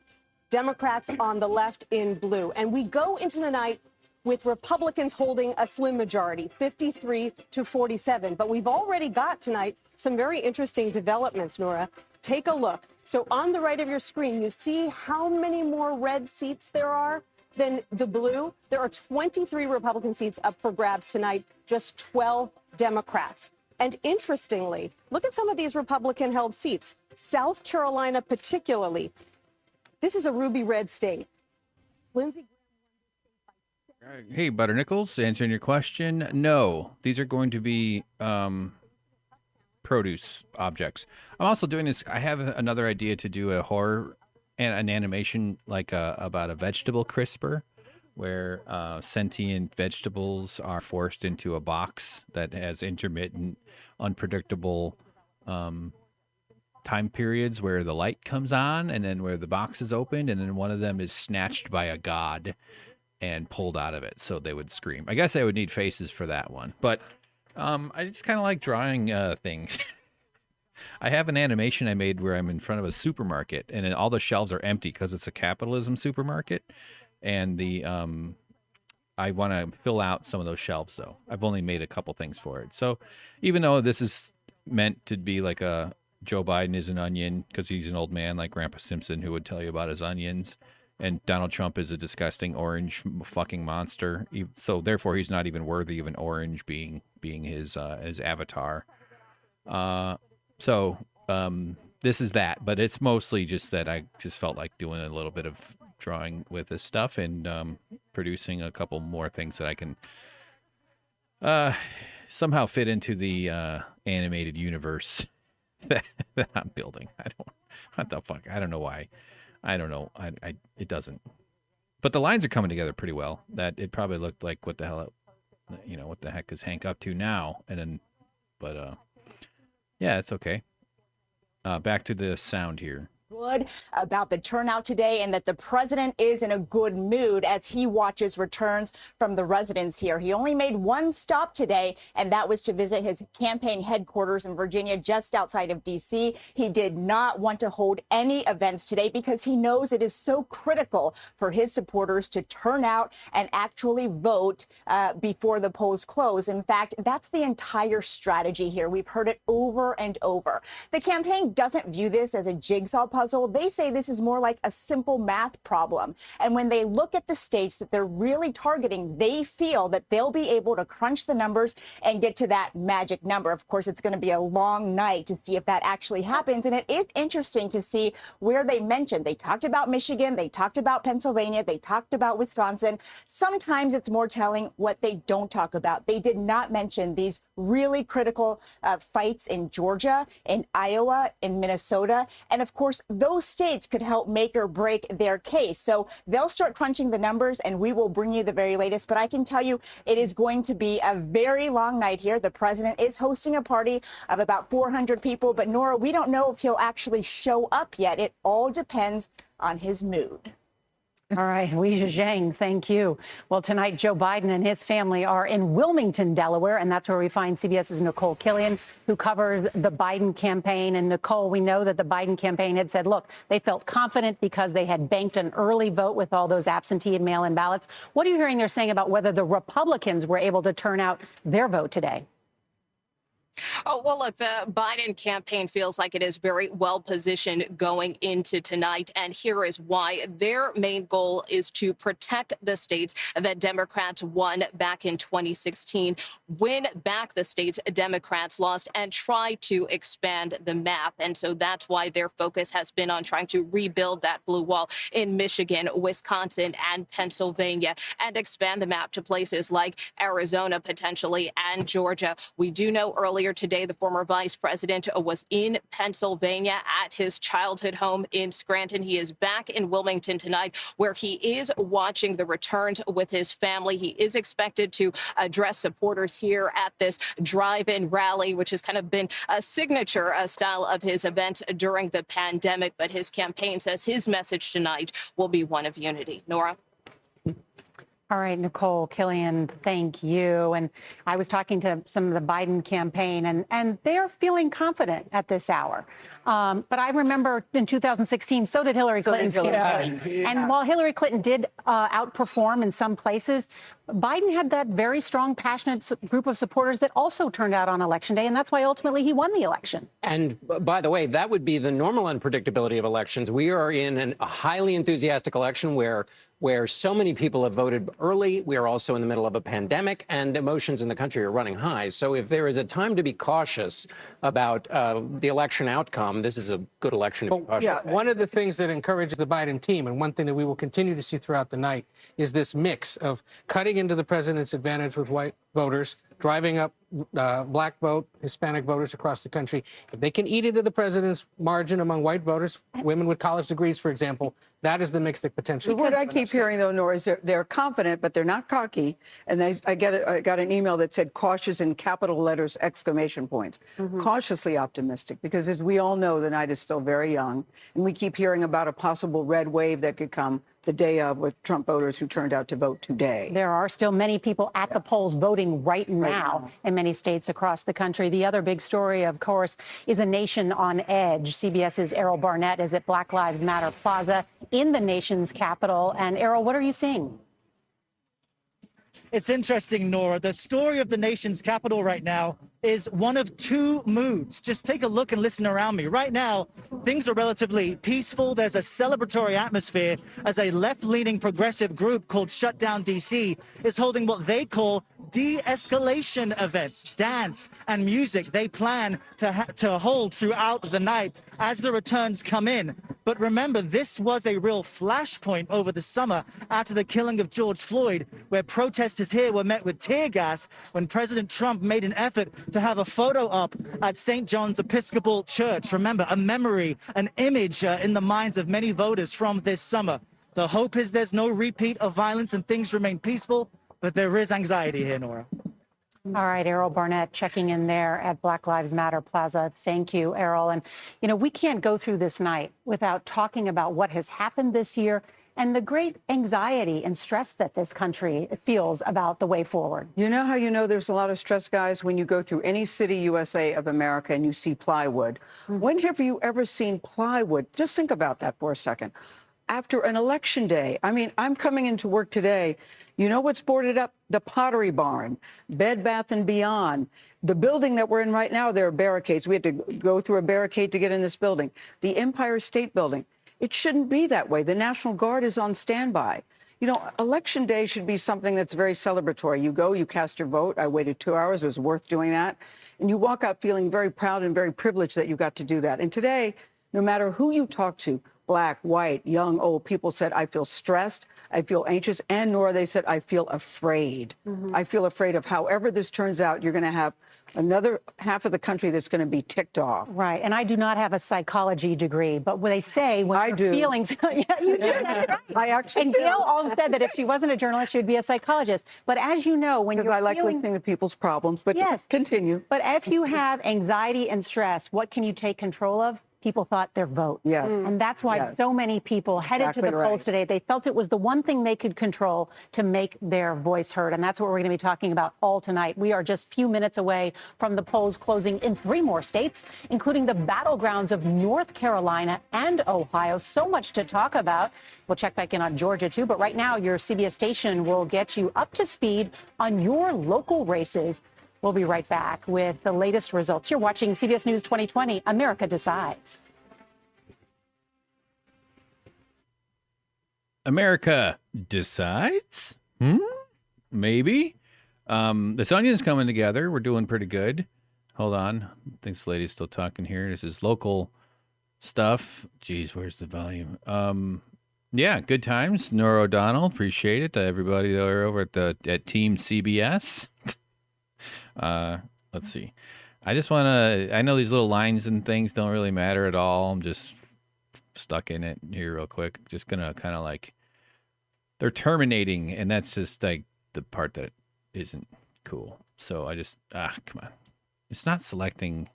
Democrats on the left in blue. And we go into the night with Republicans holding a slim majority, 53 to 47. But we've already got tonight some very interesting developments, Nora. Take a look. So on the right of your screen, you see how many more red seats there are than the blue. There are 23 Republican seats up for grabs tonight, just 12 Democrats. And interestingly, look at some of these Republican-held seats. South Carolina particularly. This is a ruby red state. Lindsey. Hey, Butternickels, answering your question, no. These are going to be produce objects. I'm also doing this. I have another idea to do a horror and an animation like about a vegetable crisper, where sentient vegetables are forced into a box that has intermittent, unpredictable time periods where the light comes on and then where the box is opened, and then one of them is snatched by a god and pulled out of it, so they would scream. I guess I would need faces for that one, but I just kind of like drawing things. I have an animation I made where I'm in front of a supermarket and then all the shelves are empty because it's a capitalism supermarket, and the I want to fill out some of those shelves though. I've only made a couple things for it. So even though this is meant to be like a Joe Biden is an onion because he's an old man like Grandpa Simpson who would tell you about his onions, and Donald Trump is a disgusting orange fucking monster. So therefore, he's not even worthy of an orange being his avatar. So this is that, but it's mostly just that I just felt like doing a little bit of drawing with this stuff and producing a couple more things that I can somehow fit into the animated universe that I'm building. What the fuck? I don't know why. I don't know. It doesn't. But the lines are coming together pretty well. That it probably looked like what the hell, what the heck is Hank up to now? And then, but yeah, it's okay. Back to the sound here. Good about the turnout today, and that the president is in a good mood as he watches returns from the residents here. He only made one stop today, and that was to visit his campaign headquarters in Virginia, just outside of D.C. He did not want to hold any events today because he knows it is so critical for his supporters to turn out and actually vote before the polls close. In fact, that's the entire strategy here. We've heard it over and over. The campaign doesn't view this as a jigsaw puzzle. They say this is more like a simple math problem. And when they look at the states that they're really targeting, they feel that they'll be able to crunch the numbers and get to that magic number. Of course, it's going to be a long night to see if that actually happens. And it is interesting to see where they mentioned. They talked about Michigan. They talked about Pennsylvania. They talked about Wisconsin. Sometimes it's more telling what they don't talk about. They did not mention these really critical fights in Georgia, in Iowa, in Minnesota. And of course, those states could help make or break their case. So they'll start crunching the numbers and we will bring you the very latest. But I can tell you it is going to be a very long night here. The president is hosting a party of about 400 people. But Nora, we don't know if he'll actually show up yet. It all depends on his mood. All right, Weijia Zhang, thank you. Well, tonight, Joe Biden and his family are in Wilmington, Delaware, and that's where we find CBS's Nicole Killian, who covers the Biden campaign. And Nicole, we know that the Biden campaign had said, look, they felt confident because they had banked an early vote with all those absentee and mail-in ballots. What are you hearing they're saying about whether the Republicans were able to turn out their vote today? Oh, well, look, the Biden campaign feels like it is very well positioned going into tonight. And here is why. Their main goal is to protect the states that Democrats won back in 2016, win back the states Democrats lost, and try to expand the map. And so that's why their focus has been on trying to rebuild that blue wall in Michigan, Wisconsin, and Pennsylvania, and expand the map to places like Arizona, potentially, and Georgia. We do know earlier today, the former vice president was in Pennsylvania at his childhood home in Scranton. He is back in Wilmington tonight, where he is watching the returns with his family. He is expected to address supporters here at this drive-in rally, which has kind of been a signature style of his events during the pandemic. But his campaign says his message tonight will be one of unity. Nora? All right, Nicole Killian, thank you. And I was talking to some of the Biden campaign, and they're feeling confident at this hour. But I remember in 2016, so did Hillary Clinton's campaign. Yeah. And while Hillary Clinton did outperform in some places, Biden had that very strong, passionate group of supporters that also turned out on Election Day, and that's why ultimately he won the election. And by the way, that would be the normal unpredictability of elections. We are in a highly enthusiastic election where so many people have voted early. We are also in the middle of a pandemic, and emotions in the country are running high. So if there is a time to be cautious about the election outcome, this is a good election to be cautious. Yeah, one of the things that encourages the Biden team, and one thing that we will continue to see throughout the night, is this mix of cutting into the president's advantage with white voters, driving up black vote, Hispanic voters across the country, if they can eat into the president's margin among white voters, women with college degrees, for example, that is the mix that potentially. What I keep hearing, though, Nora, is they're confident, but they're not cocky. And I got an email that said cautious in capital letters, exclamation points. Cautiously optimistic, because as we all know, the night is still very young. And we keep hearing about a possible red wave that could come the day of with Trump voters who turned out to vote today. There are still many people at the polls voting right now in many states across the country. The other big story, of course, is a nation on edge. CBS's Errol Barnett is at Black Lives Matter Plaza in the nation's capital. And Errol, what are you seeing? It's interesting, Nora. The story of the nation's capital right now is one of two moods. Just take a look and listen around me. Right now, things are relatively peaceful. There's a celebratory atmosphere as a left-leaning progressive group called Shut Down DC is holding what they call de-escalation events, dance and music they plan to hold throughout the night as the returns come in. But remember, this was a real flashpoint over the summer after the killing of George Floyd, where protesters here were met with tear gas when President Trump made an effort to have a photo up at St. John's Episcopal Church. Remember, a memory, an image in the minds of many voters from this summer. The hope is there's no repeat of violence and things remain peaceful, but there is anxiety here, Nora. All right, Errol Barnett checking in there at Black Lives Matter Plaza. Thank you, Errol. And, you know, we can't go through this night without talking about what has happened this year and the great anxiety and stress that this country feels about the way forward. You know how you know there's a lot of stress, guys, when you go through any city, USA of America, and you see plywood. When have you ever seen plywood? Just think about that for a second. After an election day, I mean, I'm coming into work today. You know what's boarded up? The Pottery Barn, Bed Bath & Beyond. The building that we're in right now, there are barricades. We had to go through a barricade to get in this building. The Empire State Building. It shouldn't be that way. The National Guard is on standby. You know, Election Day should be something that's very celebratory. You go, you cast your vote. I waited 2 hours. It was worth doing that. And you walk out feeling very proud and very privileged that you got to do that. And today, no matter who you talk to, black, white, young, old, people said, I feel stressed, I feel anxious, and Nora, they said, I feel afraid. I feel afraid of however this turns out, you're going to have another half of the country that's going to be ticked off. Right, and I do not have a psychology degree, but when they say when your feelings, yeah, you do, that's right. I actually and do. Gail all said that if she wasn't a journalist, she would be a psychologist. But as you know, when you're I like listening to people's problems, but yes, continue. But if you have anxiety and stress, what can you take control of? People thought their vote. Yes. And that's why so many people headed to the polls today. They felt it was the one thing they could control to make their voice heard. And that's what we're going to be talking about all tonight. We are just few minutes away from the polls closing in 3 more states, including the battlegrounds of North Carolina and Ohio. So much to talk about. We'll check back in on Georgia, too. But right now, your CBS station will get you up to speed on your local races. We'll be right back with the latest results. You're watching CBS News 2020, America Decides. America decides? Maybe. This onion's coming together. We're doing pretty good. Hold on. I think this lady's still talking here. This is local stuff. Geez, where's the volume? Yeah, good times. Nora O'Donnell, appreciate it. Everybody there over at Team CBS. Let's see. I just want to, I know these little lines and things don't really matter at all. I'm just stuck in it here real quick. Just going to kind of like, they're terminating, and that's just like the part that isn't cool. So I just, come on. It's not selecting.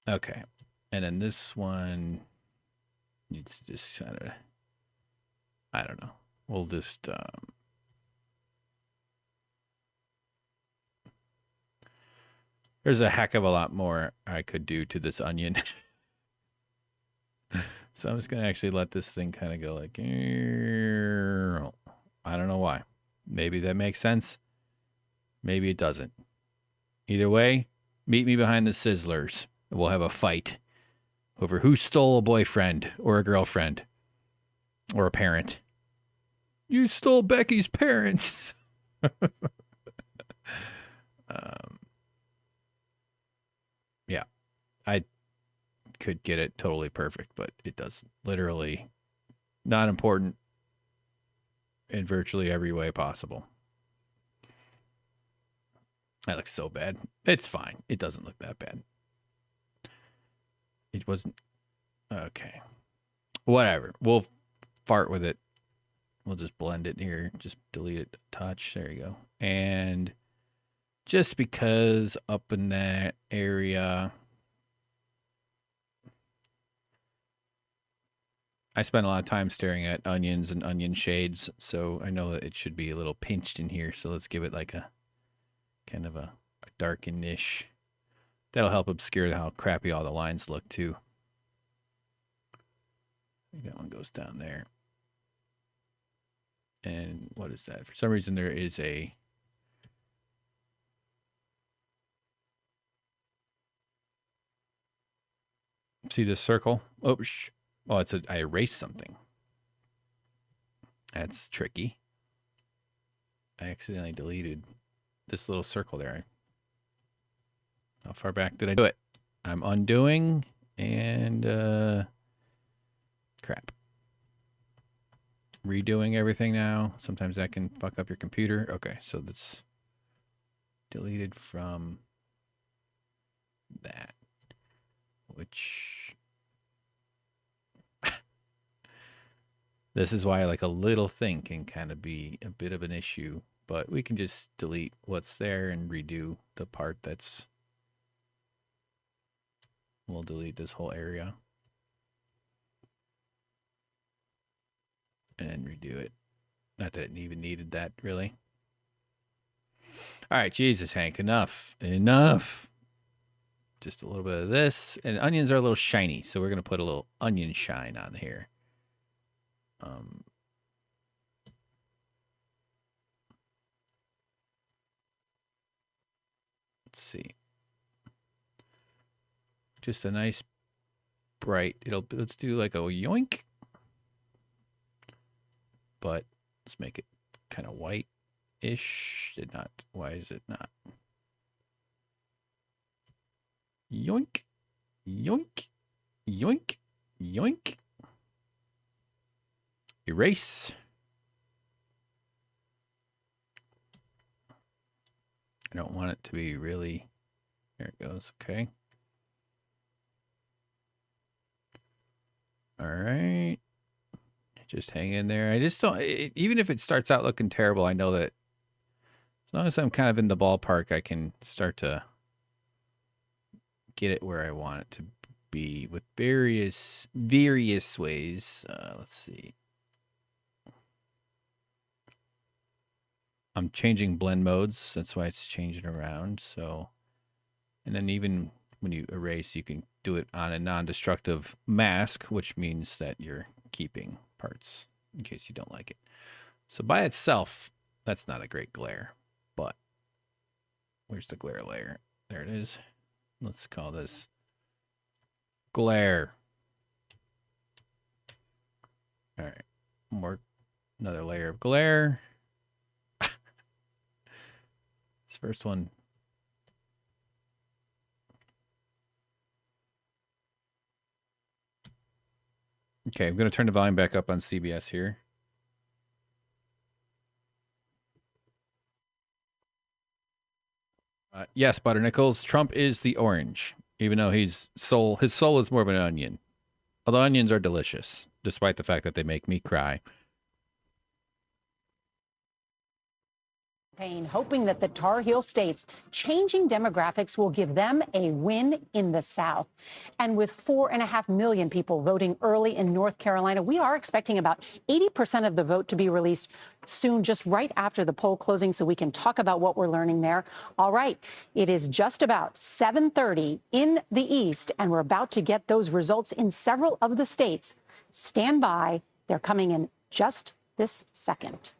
Okay. And then this one needs to just kind of, I don't know. We'll just, there's a heck of a lot more I could do to this onion. So I'm just going to actually let this thing kind of go like, I don't know why. Maybe that makes sense. Maybe it doesn't. Either way, meet me behind the Sizzlers. We'll have a fight over who stole a boyfriend or a girlfriend or a parent. You stole Becky's parents. Yeah, I could get it totally perfect, but it does literally not important in virtually every way possible. That looks so bad. It's fine. It doesn't look that bad. It wasn't. Okay. Whatever. We'll fart with it. We'll just blend it here. Just delete it. Touch. There you go. And just because up in that area, I spent a lot of time staring at onions and onion shades, so I know that it should be a little pinched in here. So let's give it like a kind of a darkenish. That'll help obscure how crappy all the lines look too. I think that one goes down there. And what is that? For some reason, there is a... See this circle? Oh, oh, it's I erased something. That's tricky. I accidentally deleted this little circle there. How far back did I do it? I'm undoing and crap. Redoing everything now. Sometimes that can fuck up your computer. Okay, so that's deleted from that, which this is why like a little thing can kind of be a bit of an issue, but we can just delete what's there and redo the part that's... We'll delete this whole area. And then redo it. Not that it even needed that, really. All right, Jesus, Hank, enough. Enough. Just a little bit of this. And onions are a little shiny, so we're going to put a little onion shine on here. Let's see. Just a nice bright. Let's do like a yoink. But let's make it kind of white-ish. Why is it not? Yoink, yoink, yoink, yoink. Erase. I don't want it to be really... There it goes. Okay. All right. Just hang in there. I just don't... even if it starts out looking terrible, I know that as long as I'm kind of in the ballpark, I can start to get it where I want it to be with various ways. Let's see. I'm changing blend modes. That's why it's changing around. So, and then even when you erase, you can do it on a non-destructive mask, which means that you're keeping parts in case you don't like it. So by itself, that's not a great glare, but where's the glare layer? There it is. Let's call this glare. All right, another layer of glare. This first one. Okay, I'm going to turn the volume back up on CBS here. Yes, Butternickles, Trump is the orange, even though his soul is more of an onion. Although onions are delicious, despite the fact that they make me cry. Hoping that the Tar Heel states changing demographics will give them a win in the South. And with 4.5 million people voting early in North Carolina, we are expecting about 80% of the vote to be released soon, just right after the poll closing, so we can talk about what we're learning there. All right, it is just about 7:30 in the East, and we're about to get those results in several of the states. Stand by. They're coming in just this second.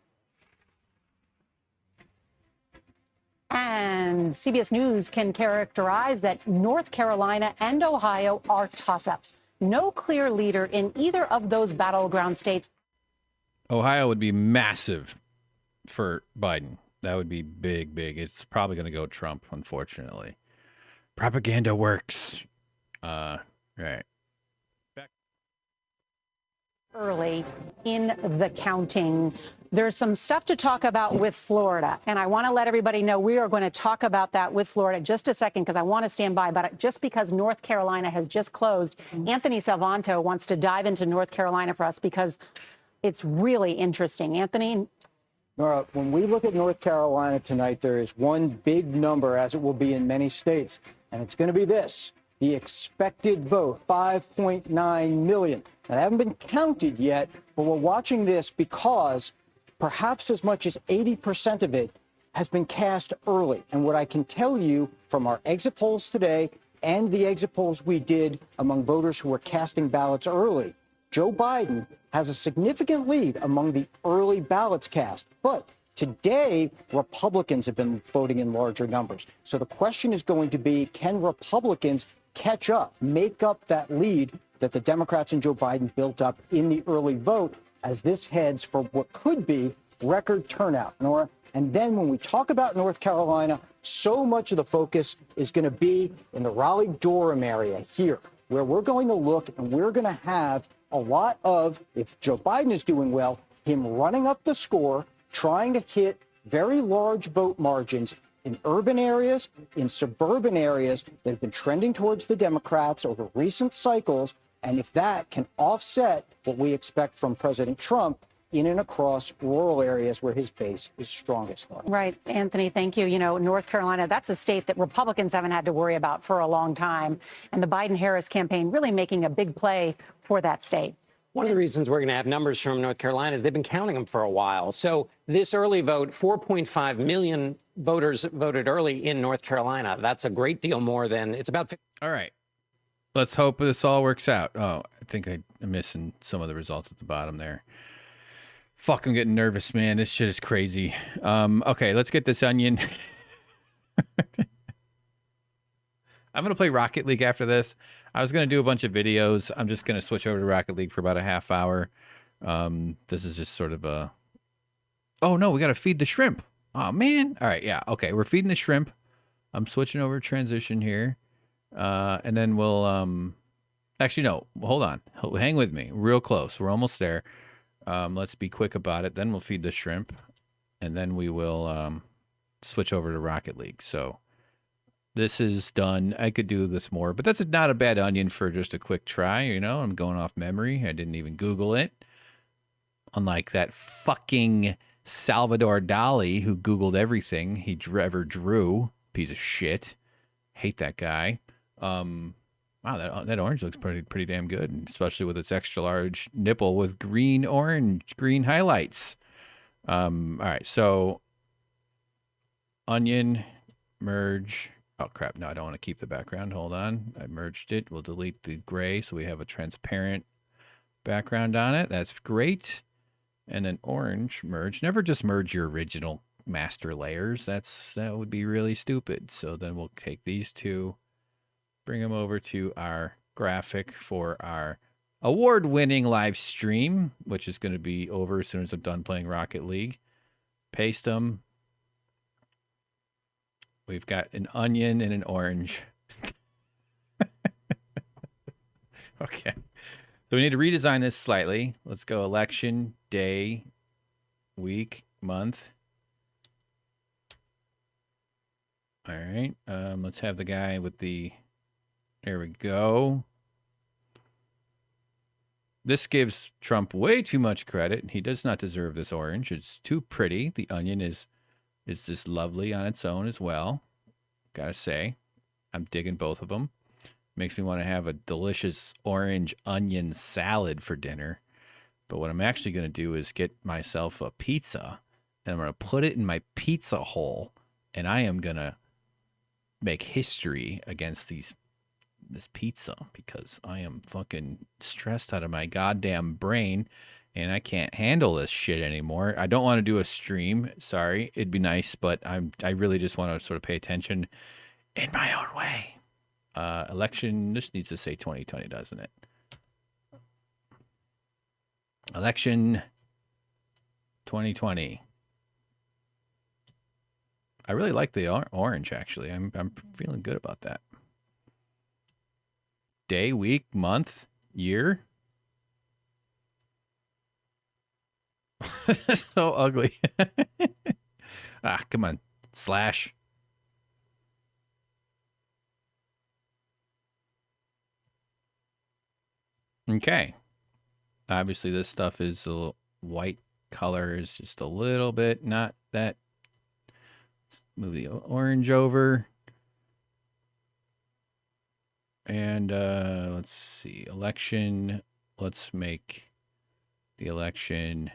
And CBS News can characterize that North Carolina and Ohio are toss-ups. No clear leader in either of those battleground states. Ohio would be massive for Biden. That would be big, big. It's probably going to go Trump, unfortunately. Propaganda works. Right. Early in the counting. There's some stuff to talk about with Florida, and I want to let everybody know we are going to talk about that with Florida just a second because I want to stand by. But just because North Carolina has just closed, Anthony Salvanto wants to dive into North Carolina for us because it's really interesting. Anthony? Nora, when we look at North Carolina tonight, there is one big number, as it will be in many states, and it's going to be this. The expected vote, 5.9 million. Now, they haven't been counted yet, but we're watching this because perhaps as much as 80% of it has been cast early. And what I can tell you from our exit polls today and the exit polls we did among voters who were casting ballots early, Joe Biden has a significant lead among the early ballots cast. But today, Republicans have been voting in larger numbers. So the question is going to be, can Republicans catch up, make up that lead that the Democrats and Joe Biden built up in the early vote as this heads for what could be record turnout, Nora? And then when we talk about North Carolina, so much of the focus is going to be in the Raleigh-Durham area here, where we're going to look and we're going to have a lot of, if Joe Biden is doing well, him running up the score, trying to hit very large vote margins in urban areas, in suburban areas that have been trending towards the Democrats over recent cycles. And if that can offset what we expect from President Trump in and across rural areas where his base is strongest. Right. Anthony, thank you. You know, North Carolina, that's a state that Republicans haven't had to worry about for a long time. And the Biden-Harris campaign really making a big play for that state. One of the reasons we're going to have numbers from North Carolina is they've been counting them for a while. So this early vote, 4.5 million voters voted early in North Carolina. That's a great deal more than it's about. All right. Let's hope this all works out. Oh, I think I'm missing some of the results at the bottom there. Fuck, I'm getting nervous, man. This shit is crazy. Okay, let's get this onion. I'm going to play Rocket League after this. I was going to do a bunch of videos. I'm just going to switch over to Rocket League for about a half hour. This is just sort of a... Oh, no, we got to feed the shrimp. Oh, man. All right, yeah. Okay, we're feeding the shrimp. I'm switching over to transition here. And then we'll... Actually, no. Hold on. Hang with me. Real close. We're almost there. Let's be quick about it. Then we'll feed the shrimp. And then we will switch over to Rocket League. So... This is done. I could do this more, but that's not a bad onion for just a quick try. You know, I'm going off memory. I didn't even Google it. Unlike that fucking Salvador Dali who Googled everything he ever drew. Piece of shit. Hate that guy. Wow, that orange looks pretty damn good, especially with its extra large nipple with green highlights. All right, so onion, merge. Oh, crap. No, I don't want to keep the background. Hold on. I merged it. We'll delete the gray so we have a transparent background on it. That's great. And then orange, merge. Never just merge your original master layers. That would be really stupid. So then we'll take these two, bring them over to our graphic for our award-winning live stream, which is going to be over as soon as I'm done playing Rocket League. Paste them. We've got an onion and an orange. Okay. So we need to redesign this slightly. Let's go election, day, week, month. All right. Let's have the guy with the... There we go. This gives Trump way too much credit. He does not deserve this orange. It's too pretty. The onion is just lovely on its own as well. Gotta say, I'm digging both of them. Makes me want to have a delicious orange onion salad for dinner. But what I'm actually going to do is get myself a pizza, and I'm going to put it in my pizza hole, and I am going to make history against this pizza because I am fucking stressed out of my goddamn brain. And I can't handle this shit anymore. I don't want to do a stream. Sorry. It'd be nice, but I really just want to sort of pay attention in my own way. Election, this needs to say 2020, doesn't it? Election 2020. I really like the orange, actually. I'm feeling good about that. Day, week, month, year. So ugly. Ah, come on. Slash. Okay. Obviously, this stuff is a little white color is just a little bit, not that. Let's move the orange over. And let's see. Election. Let's make the election.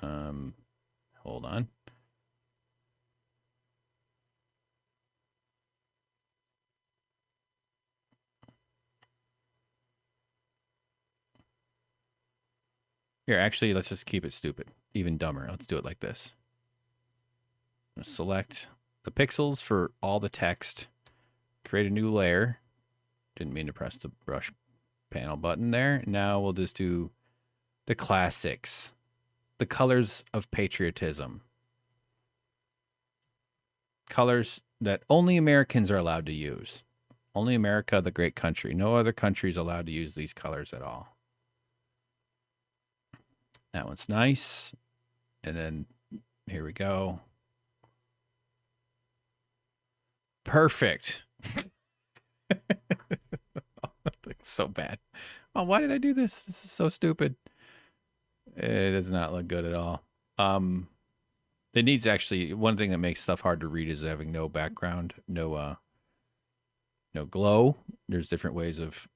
Hold on. Here, actually, let's just keep it stupid. Even dumber. Let's do it like this. Select the pixels for all the text. Create a new layer. Didn't mean to press the brush panel button there. Now we'll just do the classics. The colors of patriotism. Colors that only Americans are allowed to use. Only America, the great country. No other country is allowed to use these colors at all. That one's nice. And then here we go. Perfect. That's so bad. Oh, why did I do this? This is so stupid. It does not look good at all. It needs actually, one thing that makes stuff hard to read is having no background, no glow. There's different ways of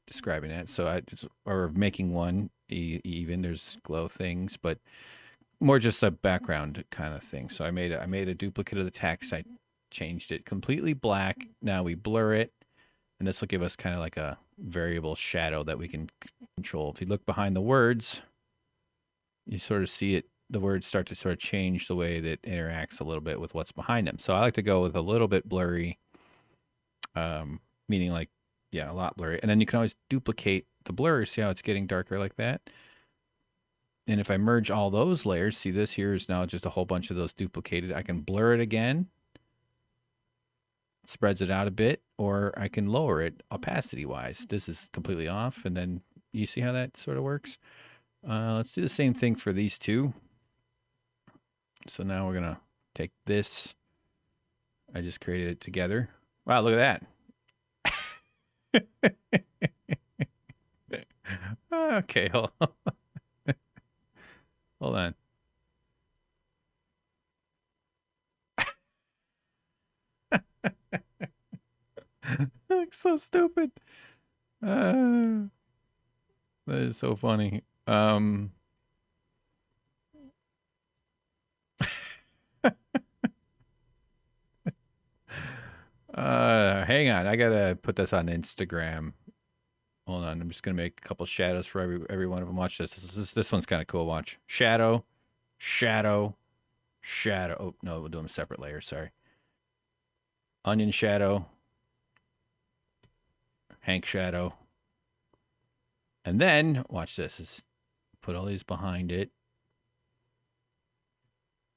describing that. So or making one even. There's glow things, but more just a background kind of thing. So I made a duplicate of the text. I changed it completely black. Now we blur it, and this will give us kind of like a variable shadow that we can control. If you look behind the words, you sort of see it. The words start to sort of change the way that interacts a little bit with what's behind them. So I like to go with a little bit blurry, meaning like, yeah, a lot blurry. And then you can always duplicate the blur. See how it's getting darker like that? And if I merge all those layers, see this here is now just a whole bunch of those duplicated. I can blur it again. Spreads it out a bit, or I can lower it opacity-wise. This is completely off, and then you see how that sort of works? Let's do the same thing for these two. So now we're going to take this. I just created it together. Wow, look at that. Okay, hold on. Hold on. Looks so stupid. That is so funny. Hang on. I gotta put this on Instagram. Hold on. I'm just gonna make a couple shadows for every one of them. Watch this. This one's kind of cool. Watch. Shadow, shadow, shadow. Oh no, we'll do them separate layers. Sorry. Onion shadow. Hank shadow. And then watch this. Is put all these behind it.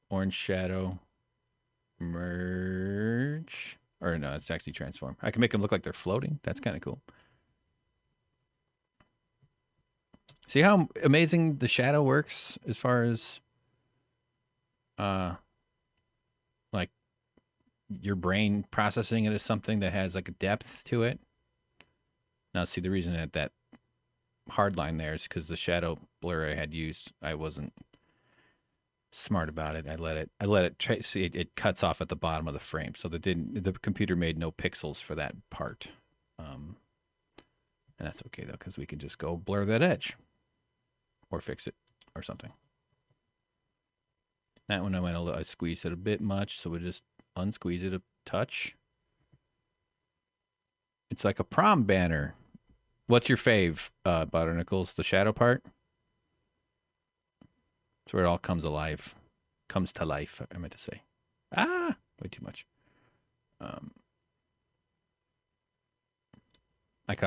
Orange shadow. Merge. Or no, it's actually transform. I can make them look like they're floating. That's kind of cool. See how amazing the shadow works as far as like your brain processing it as something that has like a depth to it. Now see, the reason that hard line there is because the shadow blur I had used, I wasn't smart about it. I let it see it cuts off at the bottom of the frame, so the computer made no pixels for that part. And that's okay though, because we can just go blur that edge or fix it or something. That one I squeezed it a bit much, so we just unsqueeze it a touch. It's like a prom banner. What's your fave, Butter Nickels? The shadow part? It's where it all comes alive. Comes to life, I meant to say. Ah! Way too much.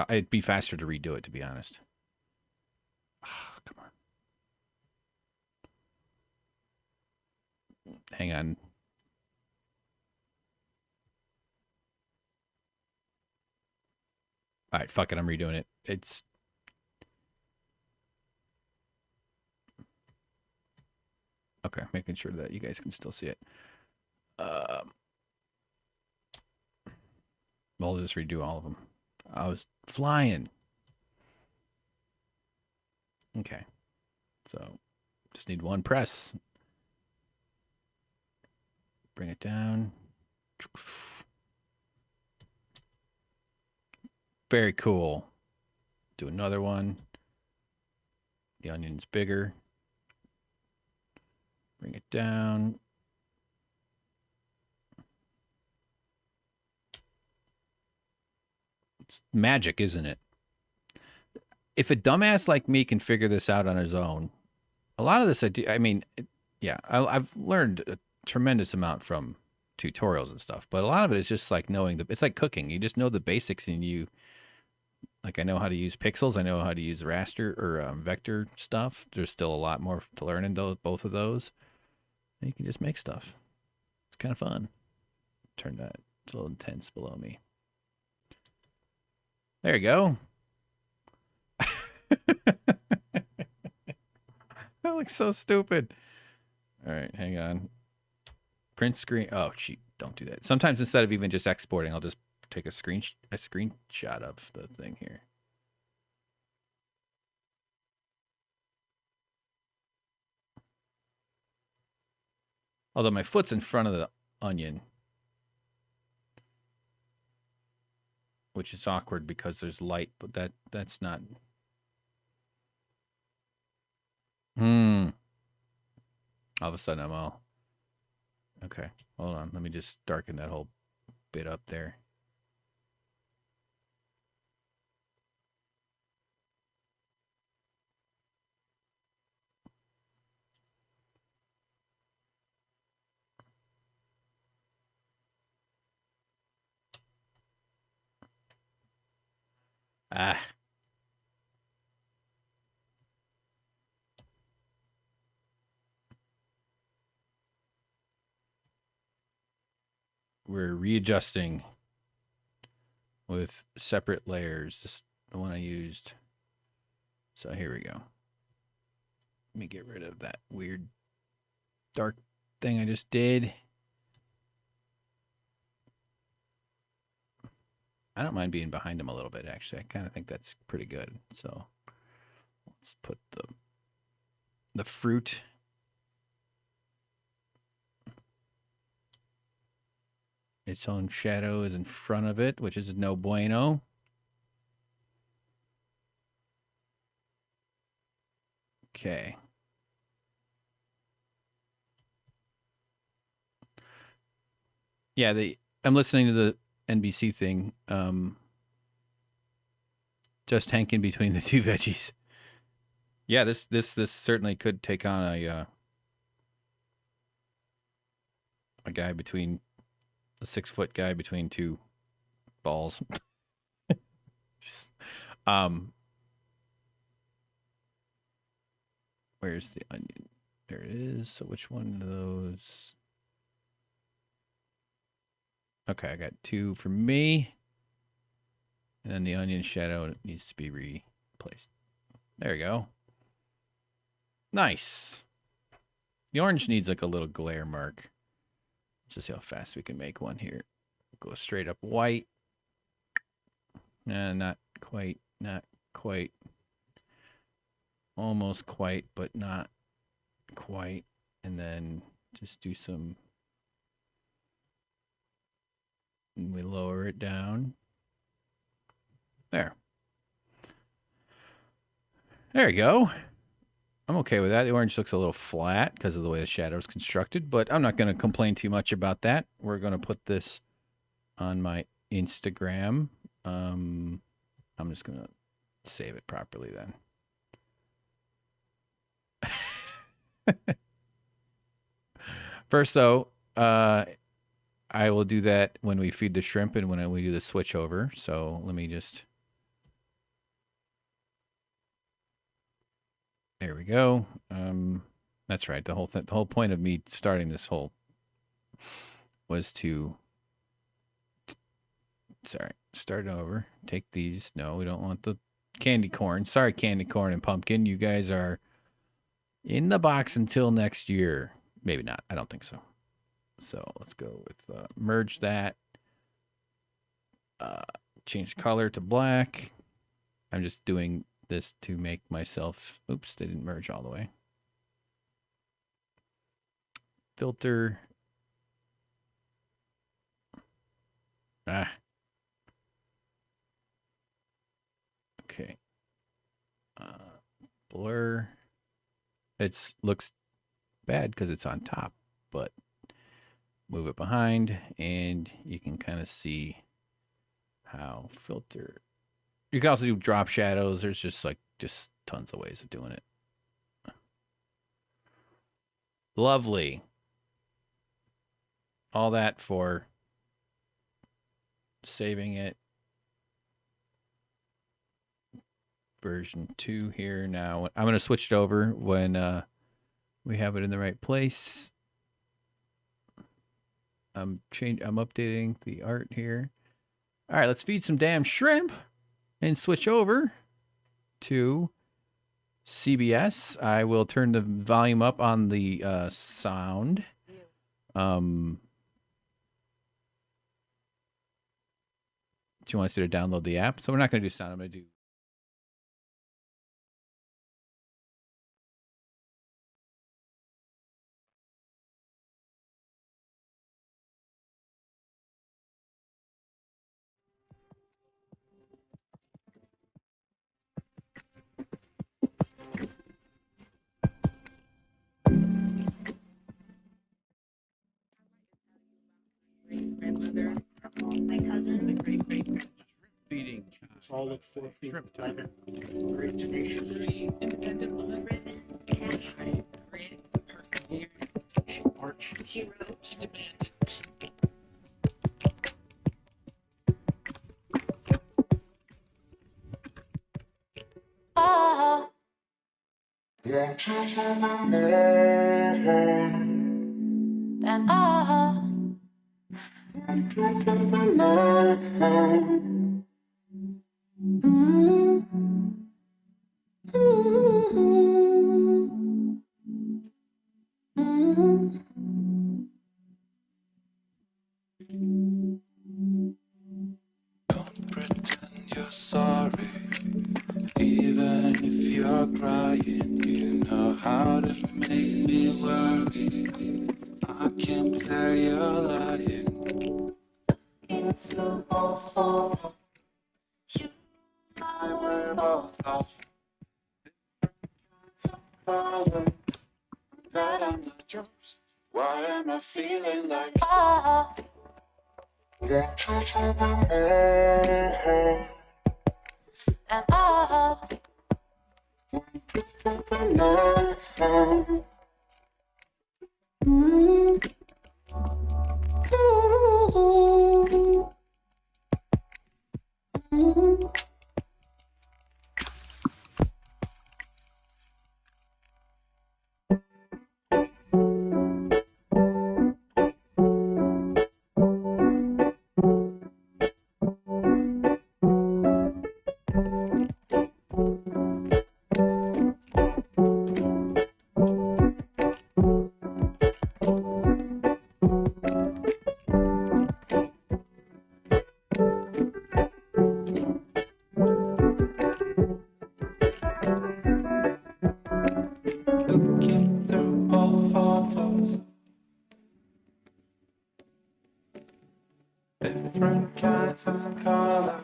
It'd be faster to redo it, to be honest. Oh, come on. Hang on. All right, fuck it. I'm redoing it. It's Okay, making sure that you guys can still see it. We'll just redo all of them. I was flying. Okay. So just need one press. Bring it down. Very cool. Do another one. The onion's bigger. Bring it down. It's magic, isn't it? If a dumbass like me can figure this out on his own, a lot of this I've learned a tremendous amount from tutorials and stuff, but a lot of it is just like knowing it's like cooking. You just know the basics, and I know how to use pixels. I know how to use raster or vector stuff. There's still a lot more to learn in both of those. And you can just make stuff. It's kind of fun. Turn that. It's a little intense below me. There you go. That looks so stupid. All right, hang on. Print screen. Oh, shoot. Don't do that. Sometimes instead of even just exporting, I'll just take a screenshot of the thing here. Although my foot's in front of the onion, which is awkward because there's light, but that's not. All of a sudden I'm all. Okay, hold on. Let me just darken that whole bit up there. Ah. We're readjusting with separate layers. This is the one I used. So here we go. Let me get rid of that weird dark thing I just did. I don't mind being behind him a little bit, actually. I kind of think that's pretty good. So let's put the fruit. Its own shadow is in front of it, which is no bueno. Okay. Yeah, I'm listening to the NBC thing. Just Hank in between the two veggies. Yeah, this certainly could take on a guy between a 6-foot guy between two balls. Just, where's the onion? There it is. So which one of those? Okay, I got 2 for me. And then the onion shadow needs to be replaced. There we go. Nice. The orange needs like a little glare mark. Let's just see how fast we can make one here. Go straight up white. Not quite. Not quite. Almost quite, but not quite. And then just do some. And we lower it down. There. There you go. I'm okay with that. The orange looks a little flat because of the way the shadow is constructed, but I'm not going to complain too much about that. We're going to put this on my Instagram. I'm just going to save it properly then. First, though, I will do that when we feed the shrimp and when we do the switch over. So let me just... There we go. That's right. The whole point of me starting this whole was to... Sorry. Start over. Take these. No, we don't want the candy corn. Sorry, candy corn and pumpkin. You guys are in the box until next year. Maybe not. I don't think so. So let's go with merge that. Change color to black. I'm just doing this to make myself, oops, they didn't merge all the way. Filter. Okay. Blur. It looks bad because it's on top, but move it behind and you can kind of see how filter. You can also do drop shadows. There's just tons of ways of doing it. Lovely. All that for saving it. Version 2 here now. I'm going to switch it over when we have it in the right place. I'm updating the art here. All right, let's feed some damn shrimp and switch over to CBS. I will turn the volume up on the sound. Do you want us to download the app? So we're not going to do sound. I'm going to do. Grandmother, my cousin, my great-great-grandmother. Feeding. It's all of 4 feet 11. Origination, independent woman, driven, passionate, grit, perseverance, arch. She wrote, she demanded. Don't pretend you're sorry, even if you're crying. You know how to make me worry. I can't tell you're lying. If you both fall, you and I were both off. Different color. I'm glad I'm not yours. Why am I feeling like want you to be mine, and I want you to be mine. Looking through old photos, different kinds of color.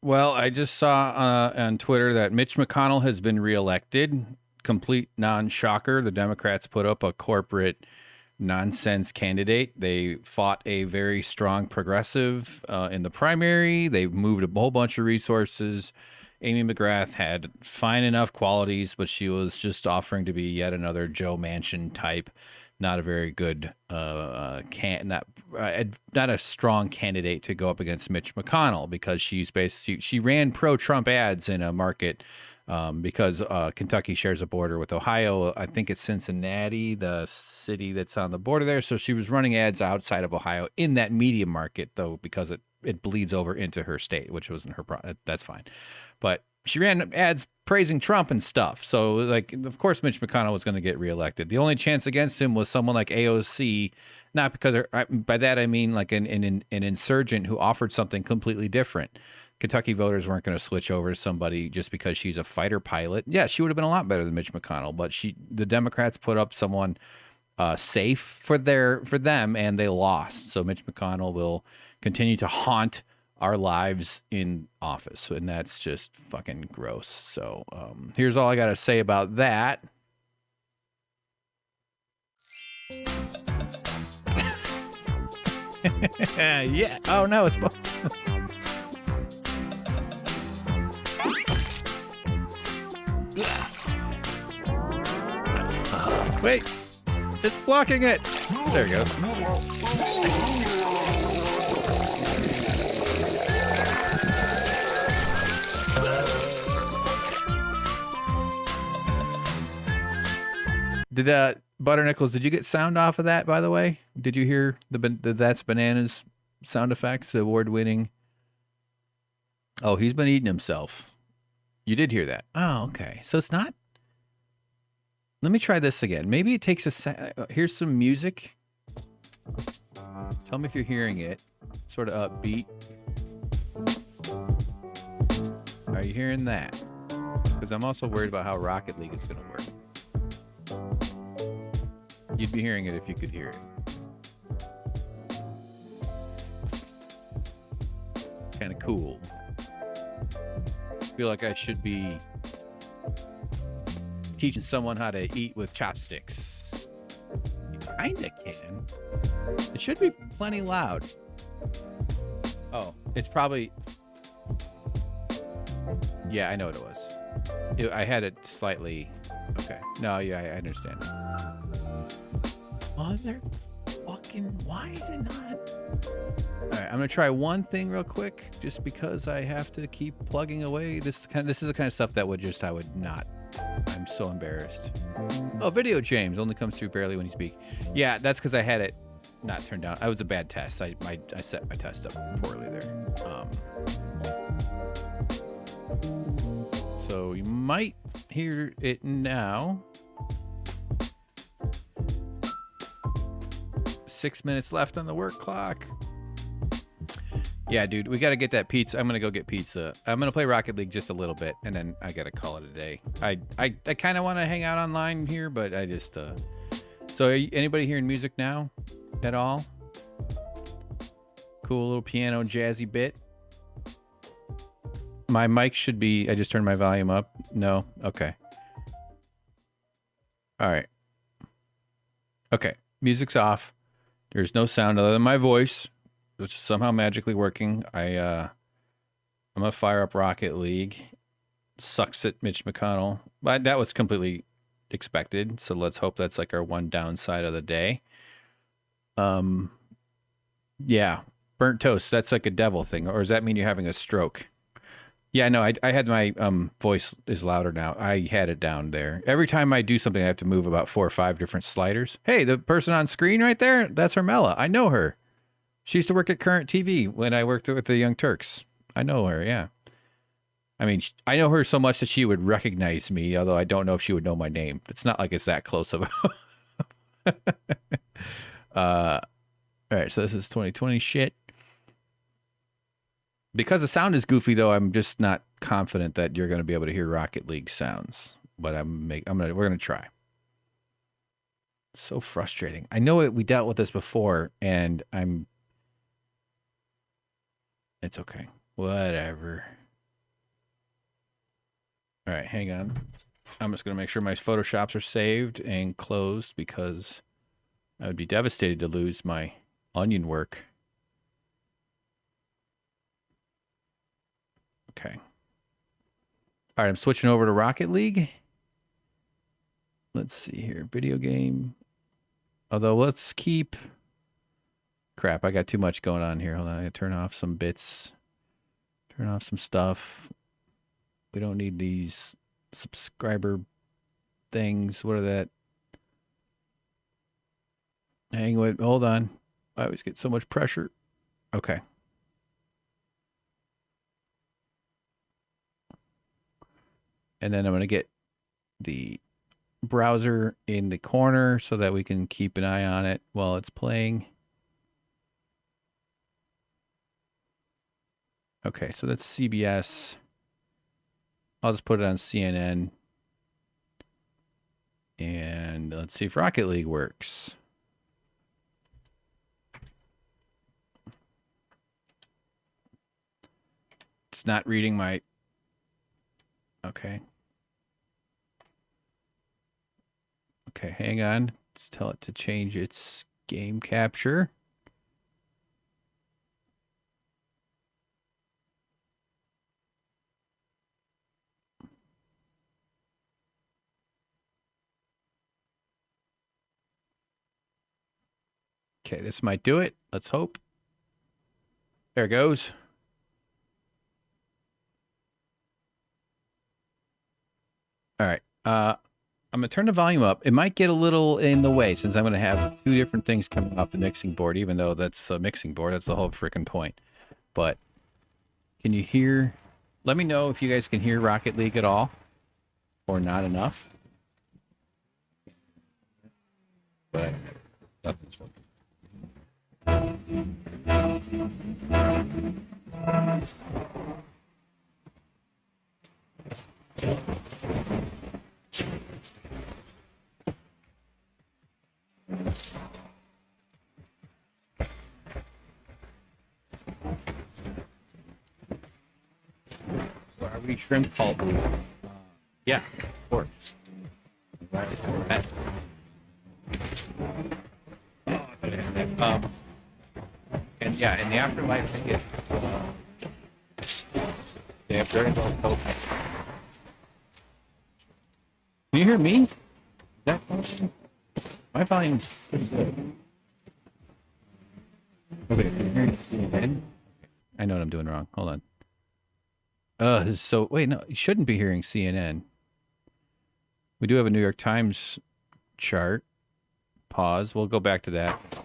Well, I just saw on Twitter that Mitch McConnell has been reelected. Complete non-shocker. The Democrats put up a corporate nonsense candidate. They fought a very strong progressive in the primary. They moved a whole bunch of resources. Amy McGrath had fine enough qualities, but she was just offering to be yet another Joe Manchin type. Not a very good, not a strong candidate to go up against Mitch McConnell, because she ran pro-Trump ads in a market because Kentucky shares a border with Ohio. I think it's Cincinnati, the city that's on the border there. So she was running ads outside of Ohio in that media market, though, because it bleeds over into her state, which wasn't her problem. That's fine. But she ran ads praising Trump and stuff. So, like, of course, Mitch McConnell was going to get reelected. The only chance against him was someone like AOC, not because by that I mean like an insurgent who offered something completely different. Kentucky voters weren't going to switch over to somebody just because she's a fighter pilot. Yeah, she would have been a lot better than Mitch McConnell, but the Democrats put up someone safe for them, and they lost. So Mitch McConnell will continue to haunt our lives in office, and that's just fucking gross. So here's all I got to say about that. Yeah. Oh no, it's wait, it's blocking it. There it goes. Did Butternickles, did you get sound off of that, by the way? Did you hear the That's Bananas sound effects, the award-winning? Oh, he's been eating himself. You did hear that. Oh, okay. So it's not... Let me try this again. Maybe it takes here's some music. Tell me if you're hearing it. Sort of upbeat. Are you hearing that? Because I'm also worried about how Rocket League is going to work. You'd be hearing it if you could hear it. Kind of cool. Feel like I should be teaching someone how to eat with chopsticks. You kinda can. It should be plenty loud. Oh, it's probably... Yeah, I know what it was. I had it slightly... Okay. No, yeah, I understand. Mother fucking... Why is it not... Alright, I'm gonna try one thing real quick, just because I have to keep plugging away. This is the kind of stuff that I would not... I'm so embarrassed. Oh, video James only comes through barely when you speak. Yeah, that's because I had it not turned down. It was a bad test. I set my test up poorly there. So you might hear it now. 6 minutes left on the work clock. Yeah, dude, we got to get that pizza. I'm going to go get pizza. I'm going to play Rocket League just a little bit, and then I got to call it a day. I kind of want to hang out online here, but I just... So anybody hearing music now at all? Cool little piano jazzy bit. My mic should be... I just turned my volume up. No? Okay. All right. Okay. Music's off. There's no sound other than my voice, which is somehow magically working. I'm gonna fire up Rocket League. Sucks at Mitch McConnell. But that was completely expected. So let's hope that's like our one downside of the day. Yeah. Burnt toast. That's like a devil thing. Or does that mean you're having a stroke? Yeah, no, I had my voice is louder now. I had it down there. Every time I do something, I have to move about 4 or 5 different sliders. Hey, the person on screen right there, that's Hermela. I know her. She used to work at Current TV when I worked with the Young Turks. I know her, yeah. I mean, I know her so much that she would recognize me, although I don't know if she would know my name. It's not like it's that close of a... all right, so this is 2020 shit. Because the sound is goofy, though, I'm just not confident that you're going to be able to hear Rocket League sounds. But we're gonna try. So frustrating. I know we dealt with this before, and it's okay. Whatever. All right, hang on. I'm just gonna make sure my Photoshops are saved and closed because I would be devastated to lose my onion work. Okay. All right, I'm switching over to Rocket League. Let's see here. Video game. Although, let's keep... Crap, I got too much going on here. Hold on, I gotta turn off some bits. Turn off some stuff. We don't need these subscriber things. What are that? Hang with... Hold on. I always get so much pressure. Okay. And then I'm going to get the browser in the corner so that we can keep an eye on it while it's playing. Okay, so that's CBS. I'll just put it on CNN. And let's see if Rocket League works. It's not reading my... Okay. Okay, hang on. Let's tell it to change its game capture. Okay, this might do it. Let's hope. There it goes. All right. I'm going to turn the volume up. It might get a little in the way since I'm going to have two different things coming off the mixing board, even though that's a mixing board. That's the whole freaking point. But can you hear? Let me know if you guys can hear Rocket League at all or not enough. But nothing's working. So are we shrimp pulp? Yeah, of course. Right. And yeah, in the afterlife, I get they have very low coke. Can you hear me? Is that my volume's pretty good. Okay, can you hear CNN? I know what I'm doing wrong. Hold on. This is so... Wait, no, you shouldn't be hearing CNN. We do have a New York Times chart. Pause. We'll go back to that.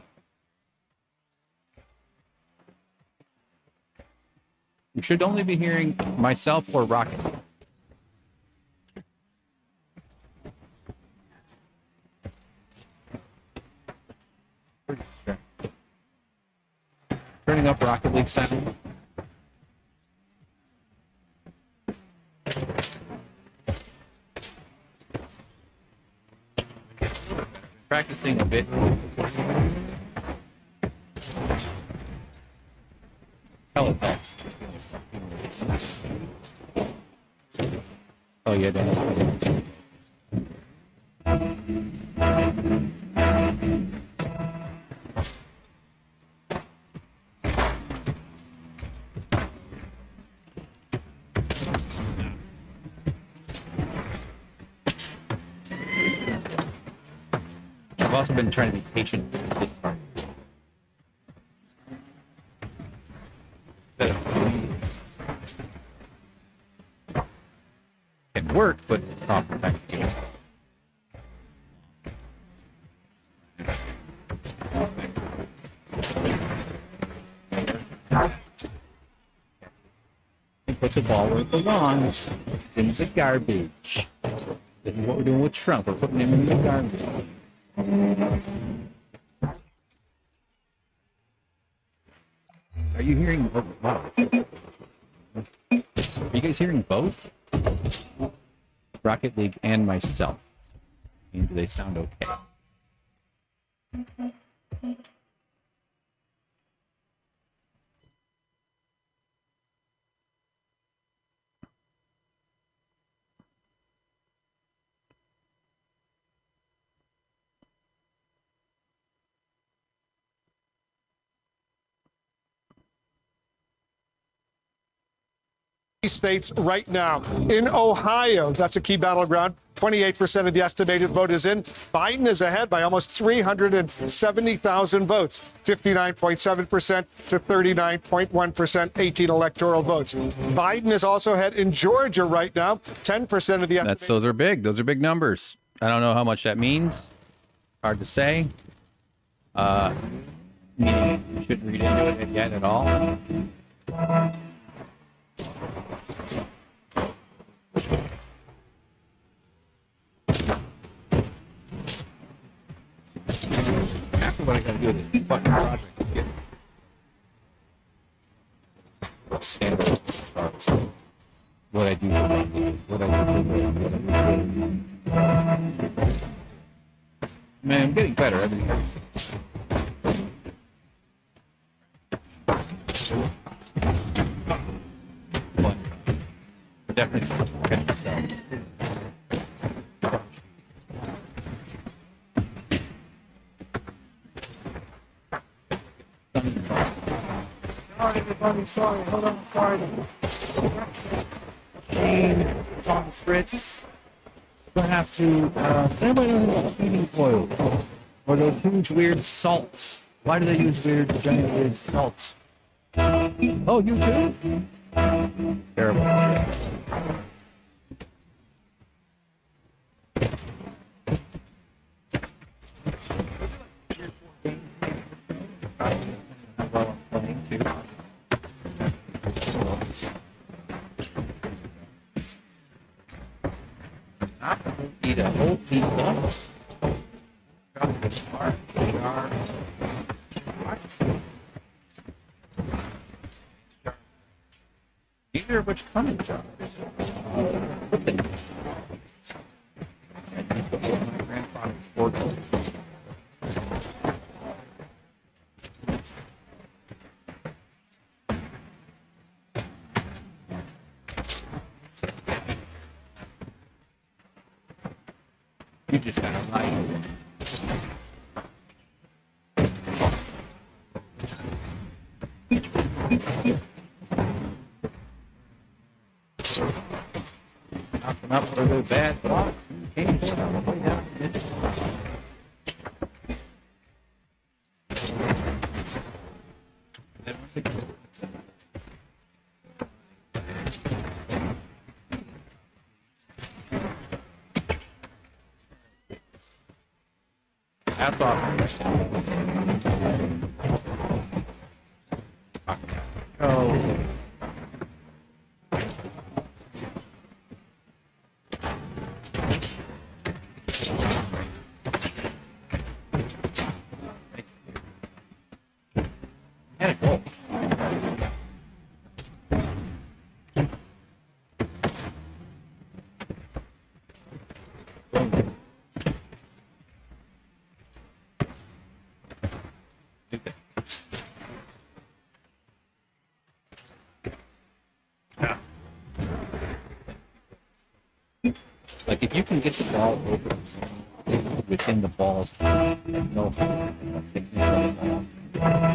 You should only be hearing myself or Rocket. Turning up Rocket League sound. Practicing a bit. Teletext. Oh yeah, Dan. I've also been trying to be patient with this part. Can work, but oftentimes it can't. Put this the ball where it belongs, in the garbage. This is what we're doing with Trump. We're putting him in the garbage. Are you hearing? Oh, wow. Are you guys hearing both? Rocket League and myself. And do they sound okay? States right now. In Ohio, that's a key battleground. 28% of the estimated vote is in. Biden is ahead by almost 370,000 votes, 59.7% to 39.1%, 18 electoral votes. Biden is also ahead in Georgia right now. 10% of the estimated. Those are big. Those are big numbers. I don't know how much that means. Hard to say. Meaning you shouldn't read into it yet at all. After what I gotta do with this fucking project is get standard as far as what I do for what I do. Man, I'm getting better every day. Definitely catch yourself. Sorry, everybody. Sorry. Hold on. Sorry. Shane, it's on Fritz. We're gonna have to. Does anybody know about heating oil? Or those huge weird salts? Why do they use giant weird salts? Oh, you too? Terrible. Eat a whole pizza. Either of which come in jars. Put them in. And use the whole my grandfather's fork. You just gotta like it. Knocking up for the bad block. Came down all the way down. Then once it goes, that's awesome. Oh. Like if you can get the ball over within the ball's and no thickness of the ball,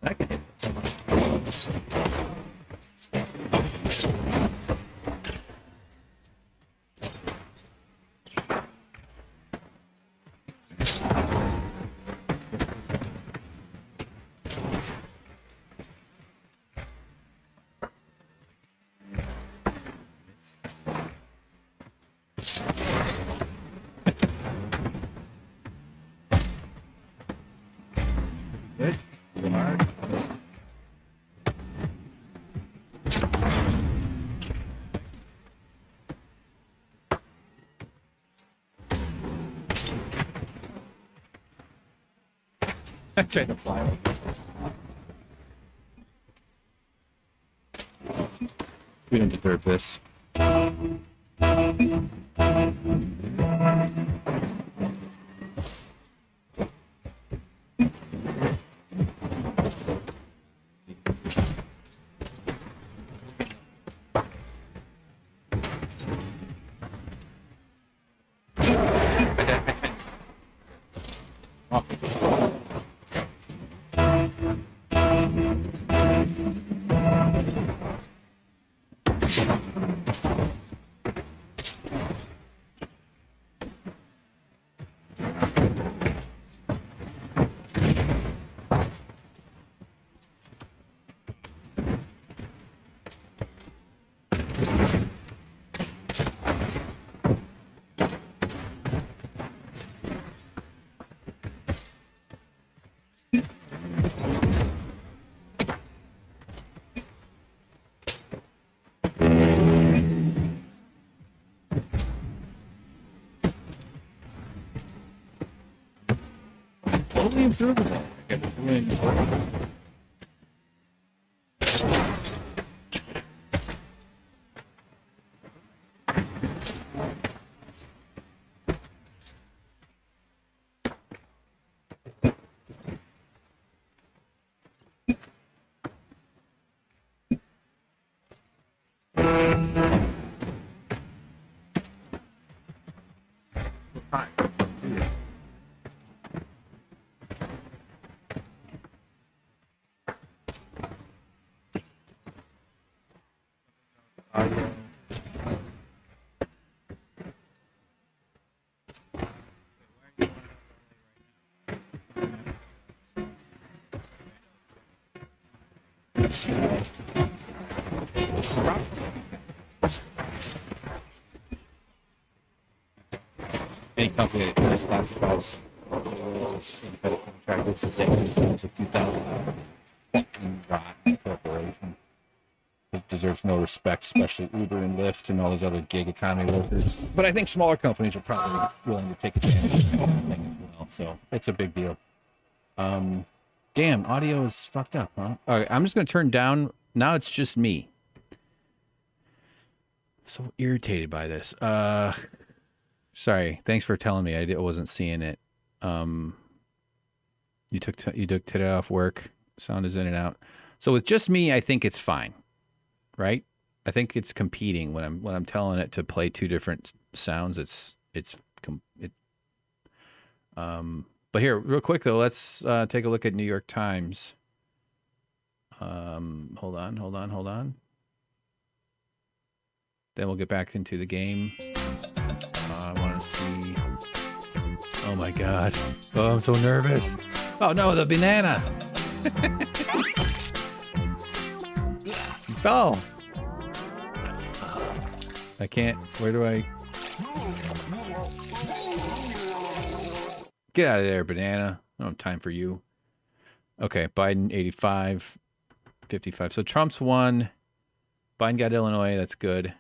that could hit someone. I tried to fly over. We don't deserve this. Only through that. Any company that does classifies independent contractors as themselves a few thousand fucking rotten corporation. It deserves no respect, especially Uber and Lyft and all those other gig economy workers. But I think smaller companies are probably willing to take advantage of that thing as well. So it's a big deal. Damn, audio is fucked up, huh? All right, I'm just gonna turn down. Now it's just me. So irritated by this. Sorry. Thanks for telling me. I wasn't seeing it. You took today off work. Sound is in and out. So with just me, I think it's fine, right? I think it's competing when I'm telling it to play two different sounds. But here, real quick though, let's take a look at New York Times. Hold on. Then we'll get back into the game. I want to see. Oh my God. Oh, I'm so nervous. Oh no, the banana. You fell. I can't. Where do I? Get out of there, banana. I don't have time for you. Okay, Biden 85, 55. So Trump's won. Biden got Illinois. That's good.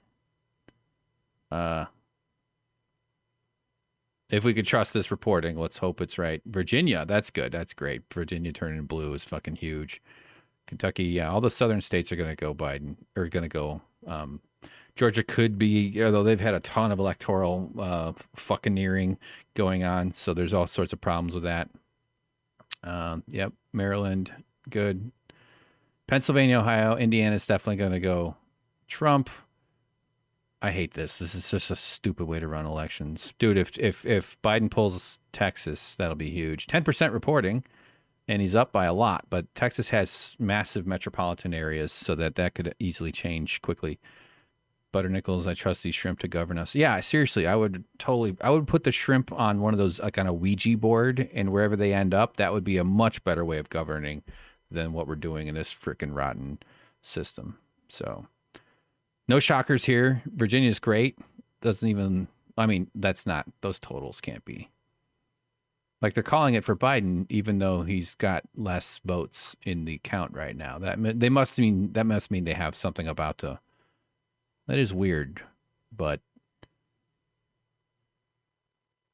If we could trust this reporting, let's hope it's right. Virginia, that's good. That's great. Virginia turning blue is fucking huge. Kentucky, yeah, all the southern states are going to go Biden, or going to go. Georgia could be, although they've had a ton of electoral fucking-eering going on, so there's all sorts of problems with that. Yep, Maryland, good. Pennsylvania, Ohio, Indiana's definitely going to go Trump. I hate this. This is just a stupid way to run elections. Dude, if Biden pulls Texas, that'll be huge. 10% reporting, and he's up by a lot, but Texas has massive metropolitan areas, so that could easily change quickly. Butter Nichols, I trust these shrimp to govern us. Yeah, seriously, I would put the shrimp on one of those, like on a Ouija board, and wherever they end up, that would be a much better way of governing than what we're doing in this freaking rotten system. So, no shockers here. Virginia's great. Those totals can't be. Like, they're calling it for Biden, even though he's got less votes in the count right now. That must mean they have something about to. That is weird, but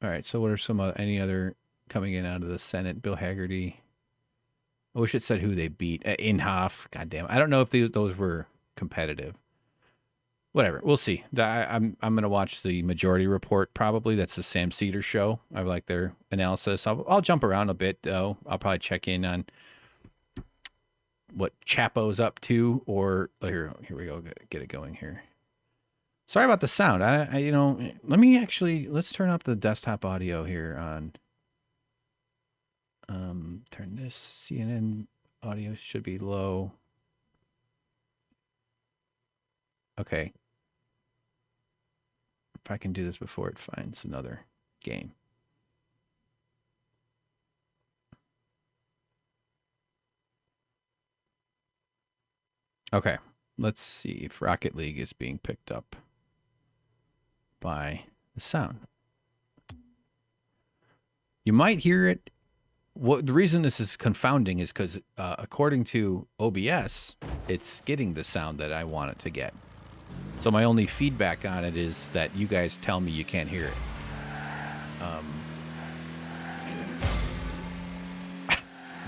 all right. So what are any other coming in out of the Senate? Bill Haggerty. I wish it said who they beat. Inhofe. God damn. I don't know if those were competitive. Whatever. We'll see. I'm going to watch the Majority Report probably. That's the Sam Cedar show. I like their analysis. I'll jump around a bit, though. I'll probably check in on what Chapo's up to, or here we go. Get it going here. Sorry about the sound. Let's turn up the desktop audio here on. Turn this CNN audio should be low. Okay. If I can do this before it finds another game. Okay. Let's see if Rocket League is being picked up by the sound. You might hear it. The reason this is confounding is because according to OBS, it's getting the sound that I want it to get. So my only feedback on it is that you guys tell me you can't hear it.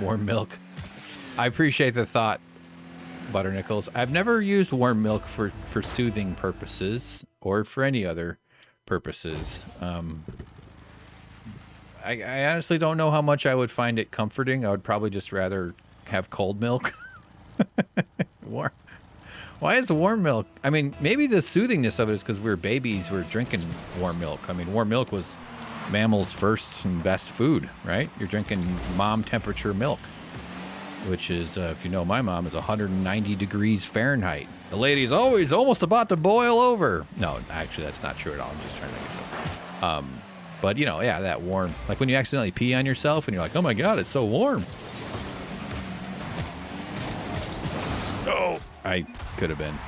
Warm milk. I appreciate the thought, Butternickles. I've never used warm milk for soothing purposes or for any other purposes. I honestly don't know how much I would find it comforting. I would probably just rather have cold milk. Warm. Why is warm milk? I mean, maybe the soothingness of it is because we were babies. We're drinking warm milk. I mean, warm milk was mammals' first and best food, right? You're drinking mom temperature milk, which is, if you know my mom, is 190 degrees Fahrenheit. The lady's always almost about to boil over. No, actually, that's not true at all. I'm just trying to make it. But, yeah, that warm. Like when you accidentally pee on yourself and you're like, oh, my God, it's so warm. Oh, I could have been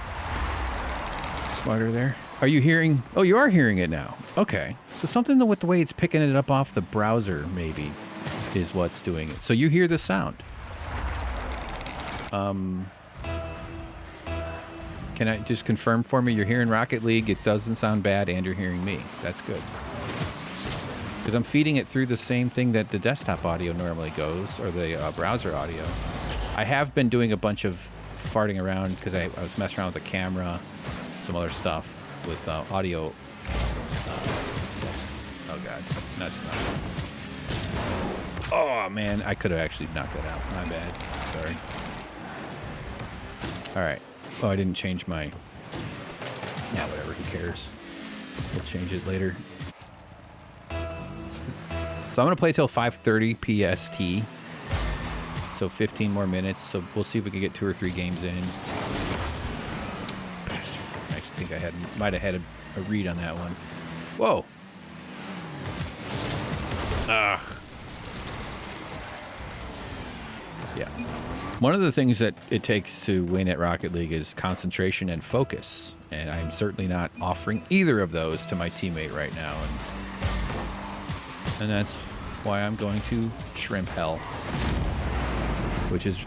smarter there. Are you hearing? Oh, you are hearing it now. Okay. So something with the way it's picking it up off the browser maybe is what's doing it. So you hear the sound. Can I just confirm for me you're hearing Rocket League? It doesn't sound bad and you're hearing me. That's good. Because I'm feeding it through the same thing that the desktop audio normally goes, or the browser audio. I have been doing a bunch of farting around because I was messing around with the camera, some other stuff with audio. Oh, God. That's not. Oh, man. I could have actually knocked that out. My bad. Sorry. All right. Oh, I didn't change my... Yeah, whatever. Who cares? We'll change it later. So I'm going to play till 5:30 PST. So 15 more minutes. So we'll see if we can get 2 or 3 games in. Bastard. I actually think I might have had a read on that one. Whoa. Ugh. Yeah. One of the things that it takes to win at Rocket League is concentration and focus. And I'm certainly not offering either of those to my teammate right now. And that's why I'm going to shrimp hell, which is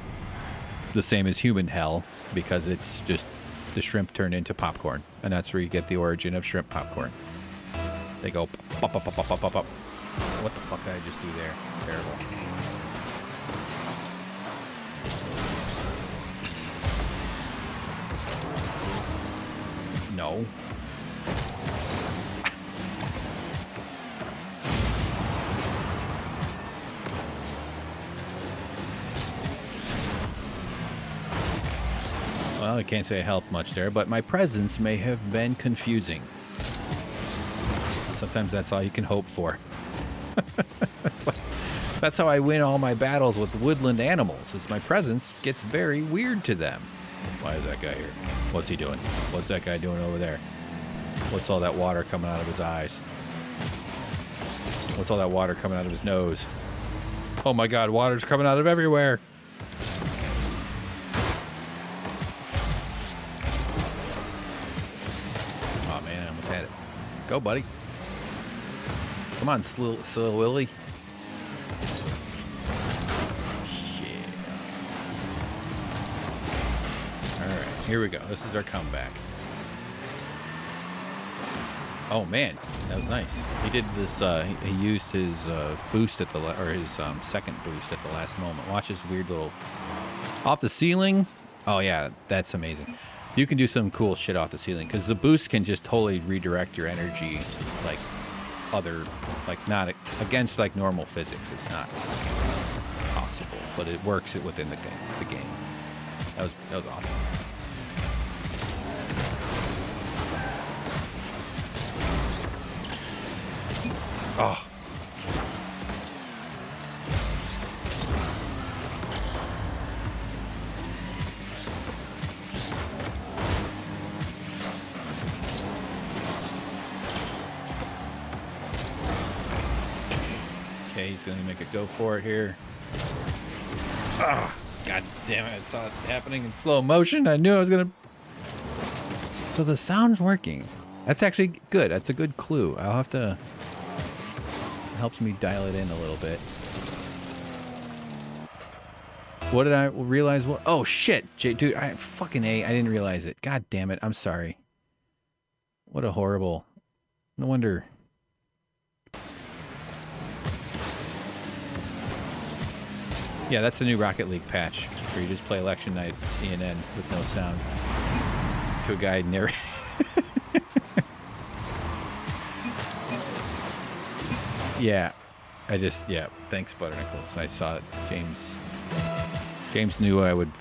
the same as human hell, because it's just the shrimp turned into popcorn. And that's where you get the origin of shrimp popcorn. They go pop, pop, pop, pop, pop, pop. What the fuck did I just do there? Terrible. No. Well, I can't say I helped much there, but my presence may have been confusing. Sometimes that's all you can hope for. That's how I win all my battles with woodland animals, is my presence gets very weird to them. Why is that guy here? What's he doing? What's that guy doing over there? What's all that water coming out of his eyes? What's all that water coming out of his nose? Oh my God, water's coming out of everywhere. Oh man, I almost had it. Go, buddy. Come on, Slow Willie. Shit. All right, here we go. This is our comeback. Oh man, that was nice. He did this. He used his boost at the or his second boost at the last moment. Watch this weird little off the ceiling. Oh yeah, that's amazing. You can do some cool shit off the ceiling because the boost can just totally redirect your energy, like not against like normal physics. It's not possible, but it works within the game. That was awesome. Oh. Okay, he's gonna make a go for it here. Ah, god damn it! I saw it happening in slow motion. I knew I was gonna. So the sound's working. That's actually good. That's a good clue. I'll have to. It helps me dial it in a little bit. What did I realize? What? Oh shit, dude! I didn't realize it. God damn it! I'm sorry. What a horrible. No wonder. Yeah, that's the new Rocket League patch where you just play Election Night CNN with no sound to a guy narrating. Yeah, thanks, Butternickles. I saw it. James knew I would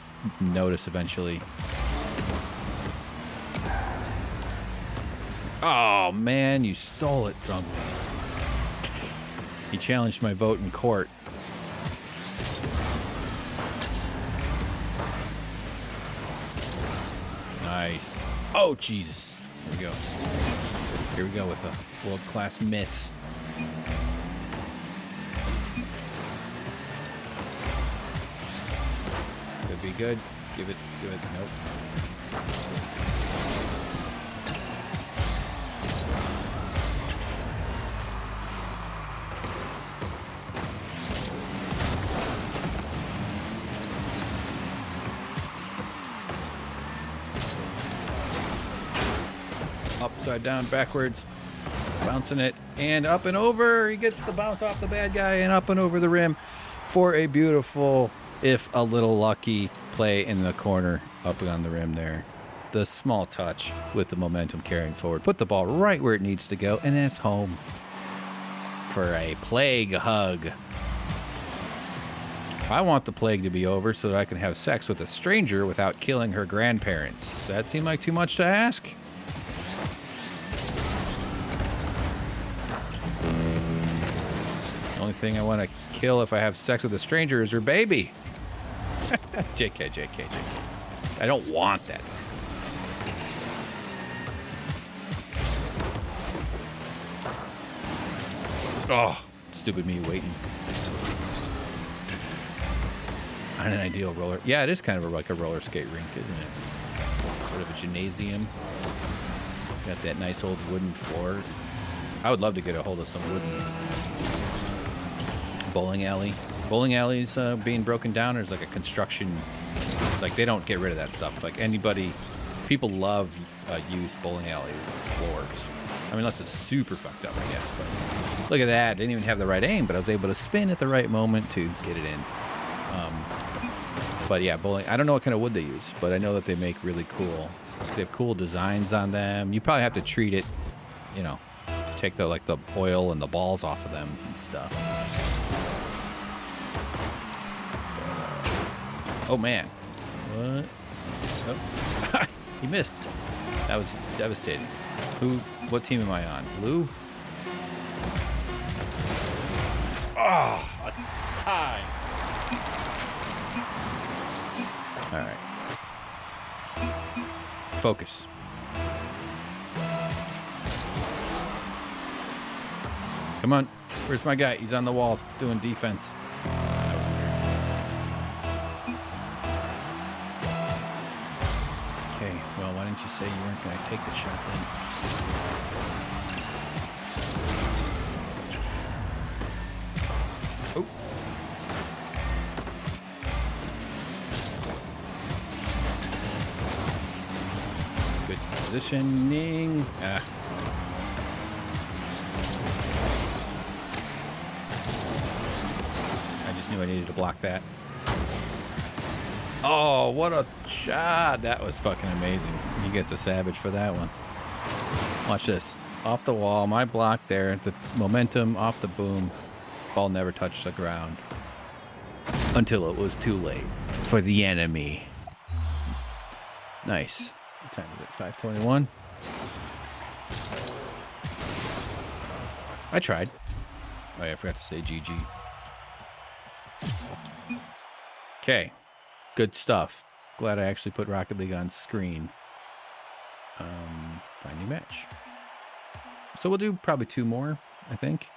notice eventually. Oh, man, you stole it from me. He challenged my vote in court. Nice. Oh, Jesus. Here we go. Here we go with a world-class miss. Could be good. Give it. Nope. Upside down, backwards, bouncing it, and up and over. He gets the bounce off the bad guy and up and over the rim for a beautiful, if a little lucky, play in the corner up on the rim there. The small touch with the momentum carrying forward. Put the ball right where it needs to go, and that's home for a plague hug. I want the plague to be over so that I can have sex with a stranger without killing her grandparents. Does that seem like too much to ask? The only thing I want to kill if I have sex with a stranger is her baby. JK. I don't want that. Oh, stupid me waiting. On an ideal roller. Yeah, it is kind of like a roller skate rink, isn't it? Sort of a gymnasium. Got that nice old wooden floor. I would love to get a hold of some wooden bowling alley. Bowling alleys being broken down. There's like a construction, like they don't get rid of that stuff. Like people love used bowling alley floors. I mean, unless it's super fucked up, I guess. But look at that. Didn't even have the right aim, but I was able to spin at the right moment to get it in. But yeah, bowling. I don't know what kind of wood they use, but I know that they make really cool. They have cool designs on them. You probably have to treat it, take the oil and the balls off of them and stuff. Oh man, what? Oh. He missed. That was devastating. What team am I on? Blue? Oh, a tie. All right. Focus. Come on. Where's my guy? He's on the wall doing defense. Okay, well, why didn't you say you weren't going to take the shot then? Oh. Good positioning. I just knew I needed to block that. Oh, what a shot. That was fucking amazing. He gets a savage for that one. Watch this. Off the wall, my block there. The momentum off the boom. Ball never touched the ground. Until it was too late for the enemy. Nice. What time is it? 5:21. I tried. Oh yeah, I forgot to say GG. Okay. Good stuff. Glad I actually put Rocket League on screen. Find new match. So we'll do probably 2 more, I think.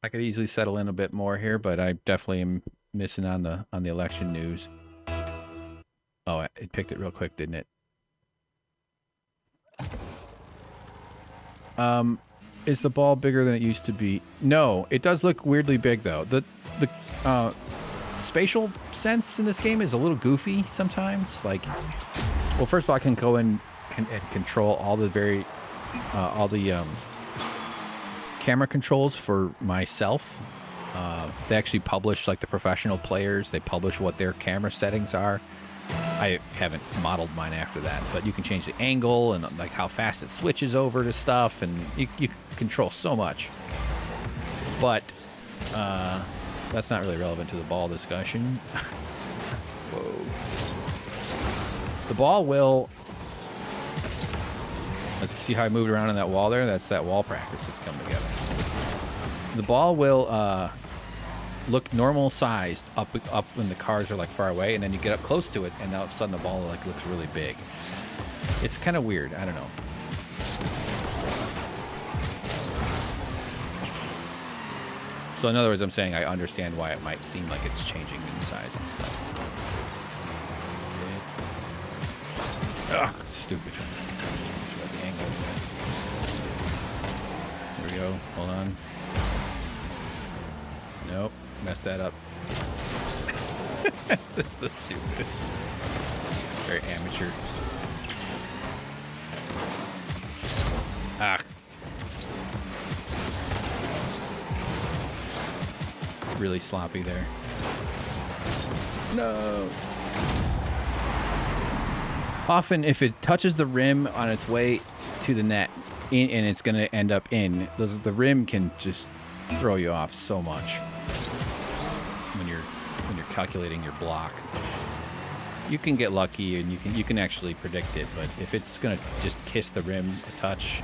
I could easily settle in a bit more here, but I definitely am missing on the election news. Oh, it picked it real quick, didn't it? Is the ball bigger than it used to be? No, it does look weirdly big though. The spatial sense in this game is a little goofy sometimes. Like, well, first of all, I can go in and control all the camera controls for myself. They actually publish, like, the professional players. They publish what their camera settings are. I haven't modeled mine after that, but you can change the angle and like how fast it switches over to stuff, and you control so much. But that's not really relevant to the ball discussion. Whoa. The ball will... Let's see how I moved around on that wall there. That's that wall practice that's coming together. The ball will look normal sized up when the cars are like far away, and then you get up close to it, and now all of a sudden the ball like looks really big. It's kind of weird. I don't know. So in other words, I'm saying I understand why it might seem like it's changing in size and stuff. Ugh, stupid. The angles. There we go. Hold on. Nope. Messed that up. This is the stupidest. Very amateur. Ah. Really sloppy there. No. Often, if it touches the rim on its way to the net, and it's going to end up in, the rim can just throw you off so much when you're calculating your block. You can get lucky, and you can actually predict it, but if it's going to just kiss the rim a touch,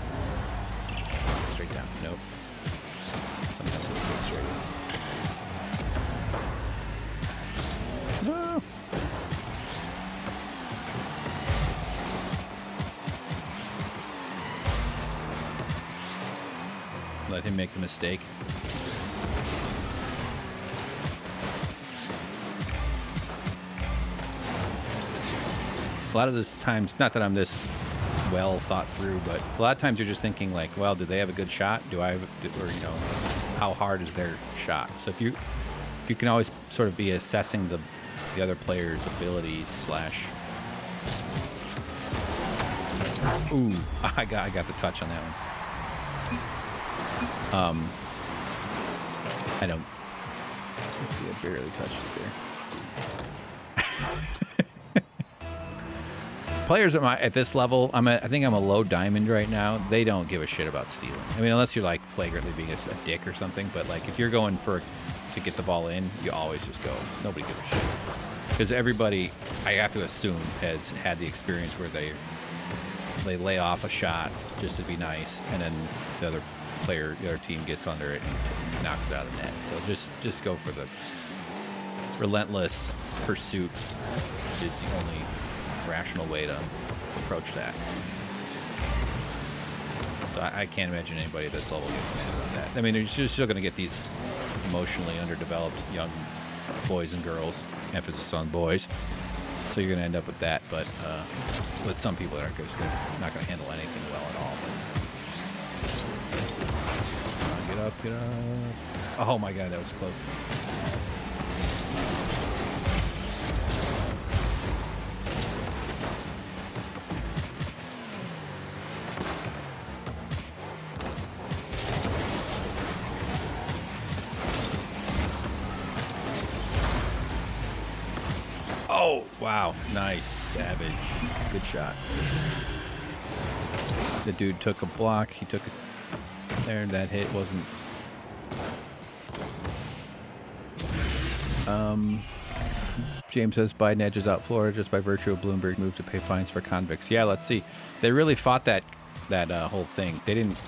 straight down. Nope. Sometimes it's go straight. No. Let him make the mistake. A lot of this times, not that I'm this well thought through, but a lot of times you're just thinking like, well, did they have a good shot? Or, you know, how hard is their shot? So if you can always sort of be assessing the other player's abilities slash. Ooh, I got the touch on that one. I don't. Let's see, I barely touched it there. Players at this level, I think I'm a low diamond right now. They don't give a shit about stealing. I mean, unless you're like flagrantly being a dick or something. But like, if you're going to get the ball in, you always just go. Nobody gives a shit. Because everybody, I have to assume, has had the experience where they lay off a shot just to be nice, and then the other team gets under it and knocks it out of the net. So just go for the relentless pursuit is the only rational way to approach that. So I can't imagine anybody at this level gets mad about that. I mean, you're still going to get these emotionally underdeveloped young boys and girls, emphasis on boys. So you're going to end up with that, but with some people that aren't just not going to handle anything well at all. But, get up. Oh my God, that was close. Wow, nice, savage, good shot. The dude took a block. He took it there. That hit wasn't. James says Biden edges out Florida just by virtue of Bloomberg move to pay fines for convicts. Yeah, let's see. They really fought that whole thing. They didn't.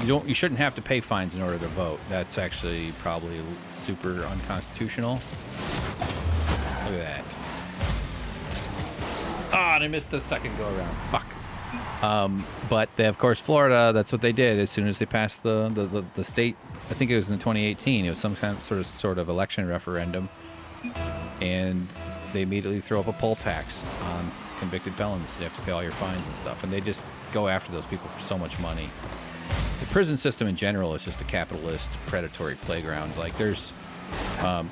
You shouldn't have to pay fines in order to vote. That's actually probably super unconstitutional. Look at that. Ah, and I missed the second go around. Fuck. But they, of course, Florida, that's what they did as soon as they passed the state. I think it was in 2018. It was some kind of sort of election referendum, and they immediately throw up a poll tax on convicted felons. You have to pay all your fines and stuff, and they just go after those people for so much money. The prison system in general is just a capitalist, predatory playground. Like there's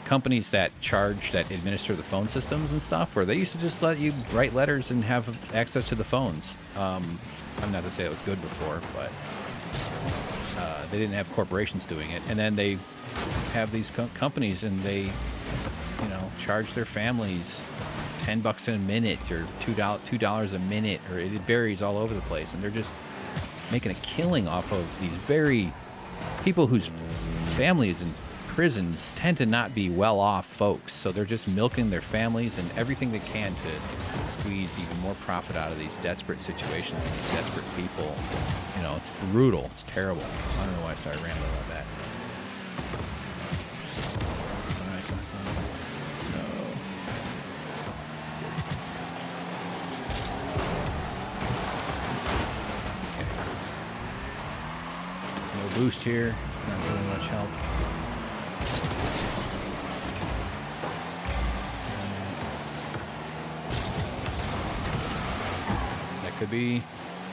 companies that administer the phone systems and stuff, where they used to just let you write letters and have access to the phones. I'm not to say it was good before, but they didn't have corporations doing it. And then they have these companies, and they, charge their families $10 a minute or $2 a minute, or it varies all over the place. And they're just making a killing off of these very people whose families and prisons tend to not be well-off folks, so they're just milking their families and everything they can to squeeze even more profit out of these desperate situations and these desperate people. It's brutal. It's terrible. I don't know why I started rambling about that. No boost here. Not doing much help. Could be,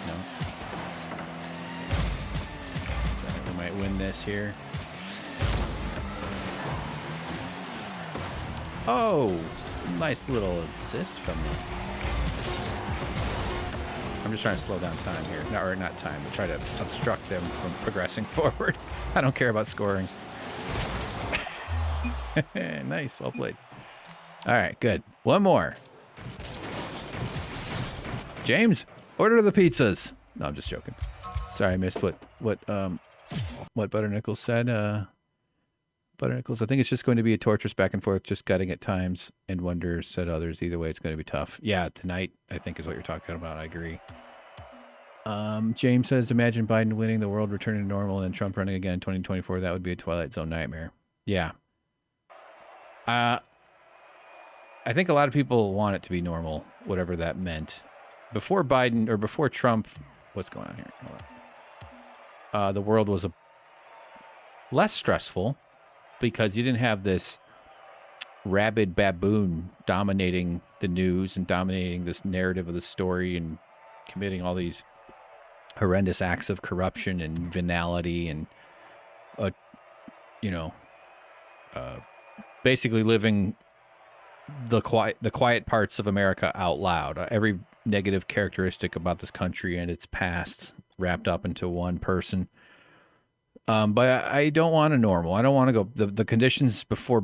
no. We might win this here. Oh, nice little assist from me. I'm just trying to slow down time here. Not time, but try to obstruct them from progressing forward. I don't care about scoring. Nice, well played. All right, good. One more. James, order the pizzas. No, I'm just joking. Sorry, I missed what Butter Nickels said. Butter Nickels, I think it's just going to be a torturous back and forth, just gutting at times, and Wonder said others. Either way, it's going to be tough. Yeah, tonight, I think, is what you're talking about. I agree. James says, imagine Biden winning, the world returning to normal, and Trump running again in 2024. That would be a Twilight Zone nightmare. Yeah. I think a lot of people want it to be normal, whatever that meant. Before Biden, or before Trump, what's going on here? Hold on. The world was less stressful because you didn't have this rabid baboon dominating the news and dominating this narrative of the story and committing all these horrendous acts of corruption and venality and, basically living the quiet parts of America out loud. Every negative characteristic about this country and its past wrapped up into one person. But I don't want a normal. I don't want to go. The conditions before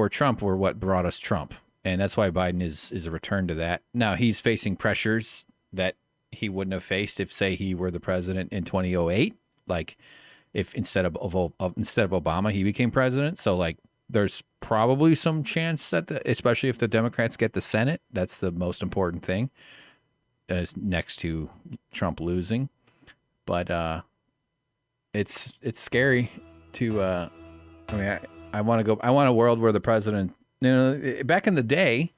Trump were what brought us Trump. And that's why Biden is a return to that. Now he's facing pressures that he wouldn't have faced if, say, he were the president in 2008. Like if instead of Obama, he became president. So like, there's probably some chance that, especially if the Democrats get the Senate, that's the most important thing, as next to Trump losing. But it's scary to. I want a world where the president, back in the day,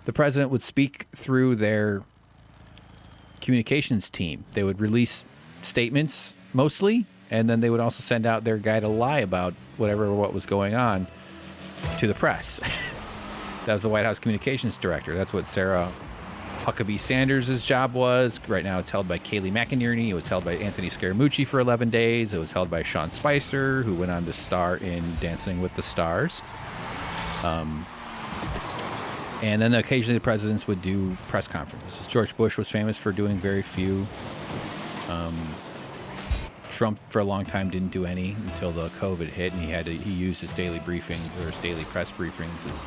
the president would speak through their communications team. They would release statements mostly, and then they would also send out their guy to lie about what was going on to the press. That was the White House communications director. That's what Sarah Huckabee Sanders' job was. Right now it's held by Kayleigh McEnerney. It was held by Anthony Scaramucci for 11 days. It was held by Sean Spicer, who went on to star in Dancing with the Stars. And then occasionally the presidents would do press conferences. George Bush was famous for doing very few. Trump for a long time didn't do any until the COVID hit, and he used his daily briefings or his daily press briefings as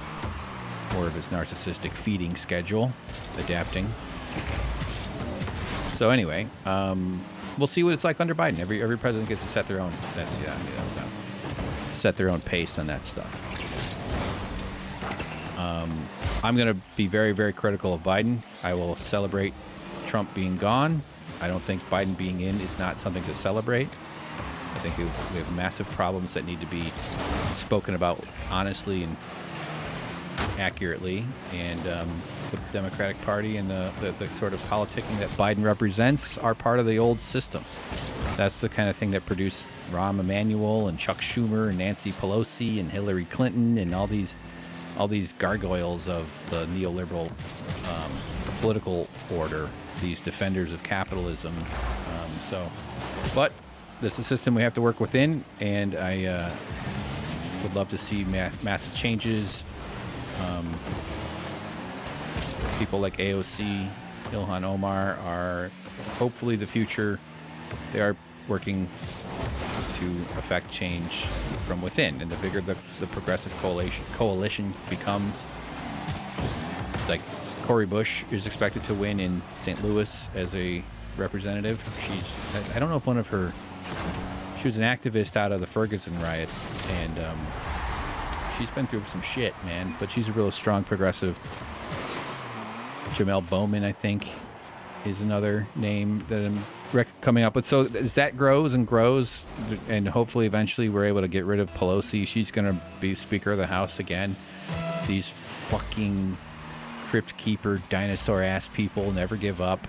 more of his narcissistic feeding schedule, adapting. So anyway, we'll see what it's like under Biden. Every president gets to set their own. Set their own pace on that stuff. I'm going to be very, very critical of Biden. I will celebrate Trump being gone. I don't think Biden being in is not something to celebrate. I think we have massive problems that need to be spoken about honestly and accurately. And the Democratic Party and the sort of politicking that Biden represents are part of the old system. That's the kind of thing that produced Rahm Emanuel and Chuck Schumer and Nancy Pelosi and Hillary Clinton and all these gargoyles of the neoliberal political order, these defenders of capitalism. But this is a system we have to work within, and I would love to see massive changes. People like AOC, Ilhan Omar are hopefully the future. They are working to affect change from within, and the bigger the progressive coalition becomes, like Cori Bush is expected to win in St. Louis as a representative. I don't know if she was an activist out of the Ferguson riots, and she's been through some shit, man, but she's a real strong progressive. Jamel Bowman, I think, is another name that I'm coming up with. So as that grows and grows, and hopefully eventually we're able to get rid of Pelosi, she's going to be Speaker of the House again. These fucking crypt keeper dinosaur ass people never give up.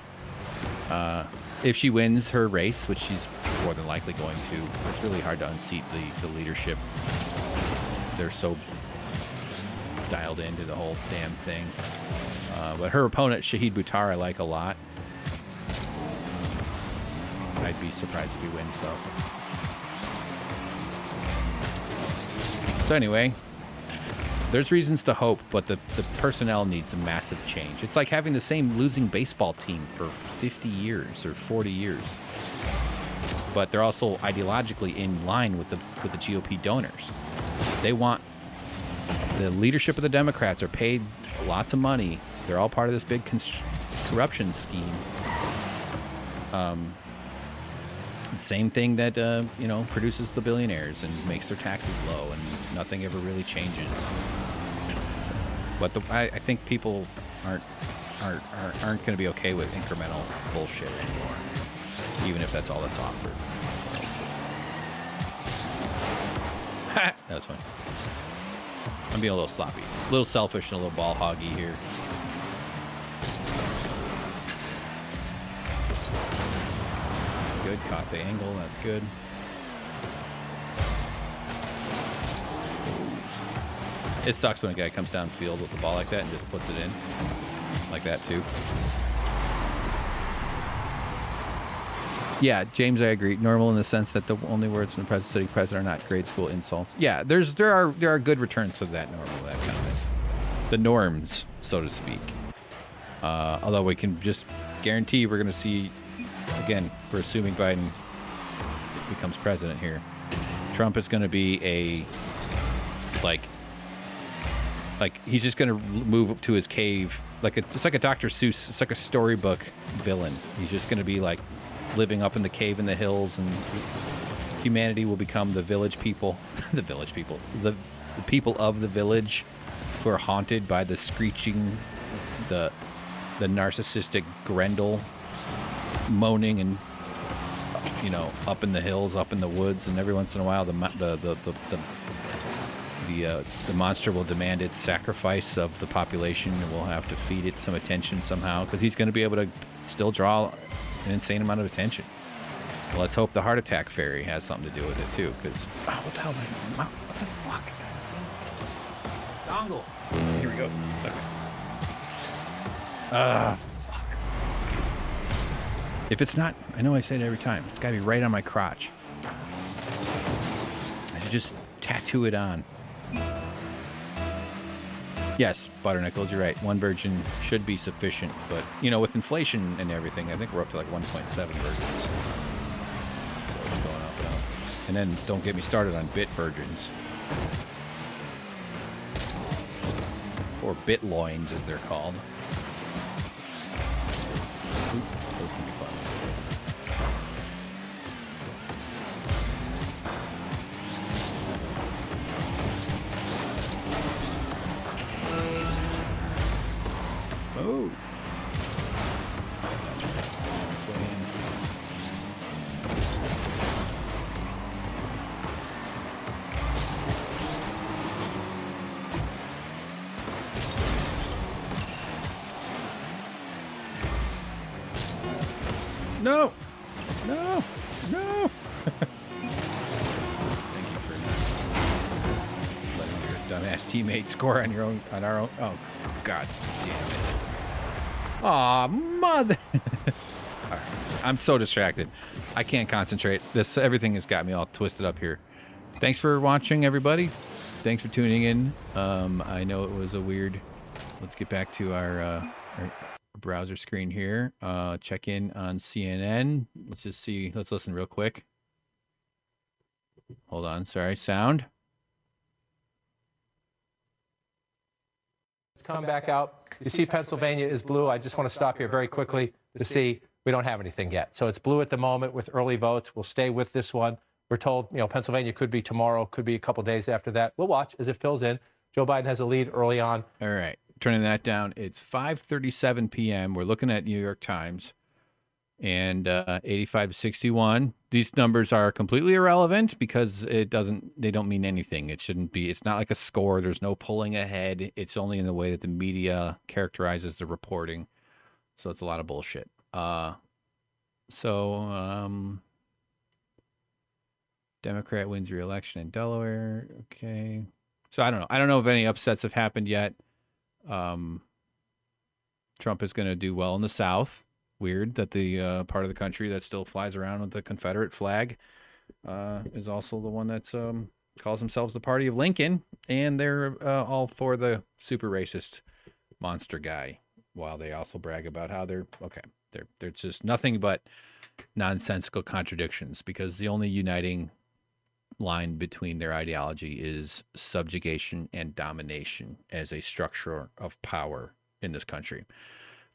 If she wins her race, which she's more than likely going to, it's really hard to unseat the leadership. They're so dialed into the whole damn thing. But her opponent, Shahid Buttar, I like a lot. I'd be surprised if he wins, though. So anyway, there's reasons to hope, but the personnel needs a massive change. It's like having the same losing baseball team for 50 years or 40 years. But they're also ideologically in line with the GOP donors. They want the leadership of the Democrats are paid lots of money. They're all part of this big corruption scheme. Same thing that produces the billionaires and makes their taxes low, and nothing ever really changes. So, but I think people aren't going to be okay with incremental bullshit anymore, even if that's all that's offered. So. That was fun. I'm being a little sloppy, a little selfish, and a little ball hoggy here. Good, caught the angle, that's good. It sucks when a guy comes downfield with the ball like that and just puts it in. Like that too. Yeah, James, I agree. Normal in the sense that the only words from the sitting president are not grade school insults. Yeah, there are good returns to that normal, that kind of thing. The norms, so to speak. Although we can just guarantee we're going to see, again, we're assuming Biden becomes president here. Trump is going to be like he's just going to move to his cave, it's like a Dr. Seuss, it's like a storybook villain. He's just going to be like living up in the cave in the hills, and humanity will become the village people, the people of the village, who are haunted by the screeching, the narcissistic Grendel moaning and up in the hills, up in the woods, and every once in a while the monster will demand its sacrifice of the population, and we'll have to feed it some attention somehow, because he's going to be able to still draw an insane amount of attention. Well, let's hope the heart attack fairy has something to do with it too, because what the hell? What the fuck? Dongle. Here we go. Okay. Fuck. If it's not, I know I say it every time, it's got to be right on my crotch. I should just tattoo it on. Yes, Butternickles, you're right. One virgin should be sufficient, but with inflation and everything, I think we're up to like 1.7 virgins. So it's going up and up. And then don't get me started on bit virgins. or bitloins as they're called. Oop, those can be fun. Oh. That's way in. No! No! No! Thank you for letting your dumbass teammate score on our own. Oh, God damn it. Aw, mother. All right, I'm so distracted. I can't concentrate. Everything has got me all twisted up here. Thanks for watching, everybody. Thanks for tuning in. I know it was a weird. Let's get back to our browser screen here. Check in on CNN. Let's just see. Let's listen real quick. Hold on. Sorry. Sound. Let's come back out. You see Pennsylvania is blue. I just want to stop here very quickly to see we don't have anything yet. So it's blue at the moment with early votes. We'll stay with this one. We're told, Pennsylvania could be tomorrow, could be a couple days after that. We'll watch as it fills in. Joe Biden has a lead early on. All right. Turning that down. It's 5:37 p.m. We're looking at New York Times. And 85 to 61. These numbers are completely irrelevant because they don't mean anything. It's not like a score. There's no pulling ahead. It's only in the way that the media characterizes the reporting. So it's a lot of bullshit. Democrat wins re-election in Delaware. Okay. So I don't know. I don't know if any upsets have happened yet. Trump is going to do well in the South. Weird that the part of the country that still flies around with the Confederate flag is also the one that's calls themselves the party of Lincoln, and they're all for the super racist monster guy, while they also brag about how they're just nothing but nonsensical contradictions, because the only uniting line between their ideology is subjugation and domination as a structure of power in this country.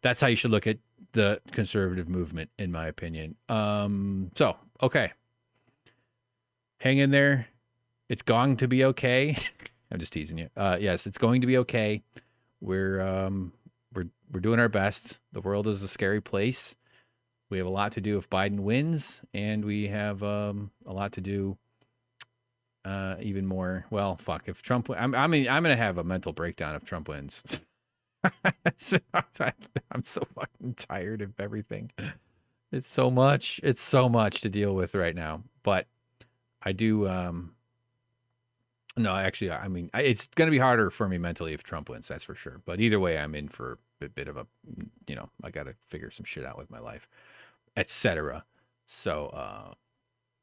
That's how you should look at the conservative movement, in my opinion. Okay. Hang in there. It's going to be okay. I'm just teasing you. Yes, it's going to be okay. We're doing our best. The world is a scary place. We have a lot to do if Biden wins, and we have a lot to do even more. Well, fuck. If Trump, I'm gonna have a mental breakdown if Trump wins. I'm so fucking tired of everything. It's so much to deal with right now. But I do. No, actually, it's going to be harder for me mentally if Trump wins. That's for sure. But either way, I'm in for a bit of a, I got to figure some shit out with my life, etc. So,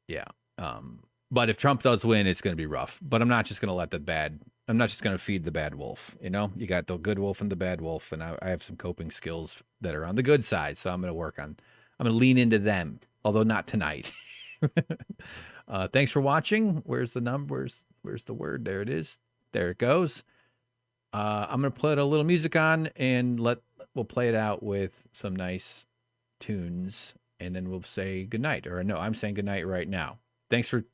yeah. But if Trump does win, it's going to be rough. But I'm not just going to I'm not just going to feed the bad wolf. You got the good wolf and the bad wolf. And I have some coping skills that are on the good side. So I'm going to lean into them, although not tonight. Thanks for watching. Where's the numbers? Where's the word? There it is. There it goes. I'm going to put a little music on and we'll play it out with some nice tunes. And then we'll say goodnight. Or no, I'm saying goodnight right now. Thanks for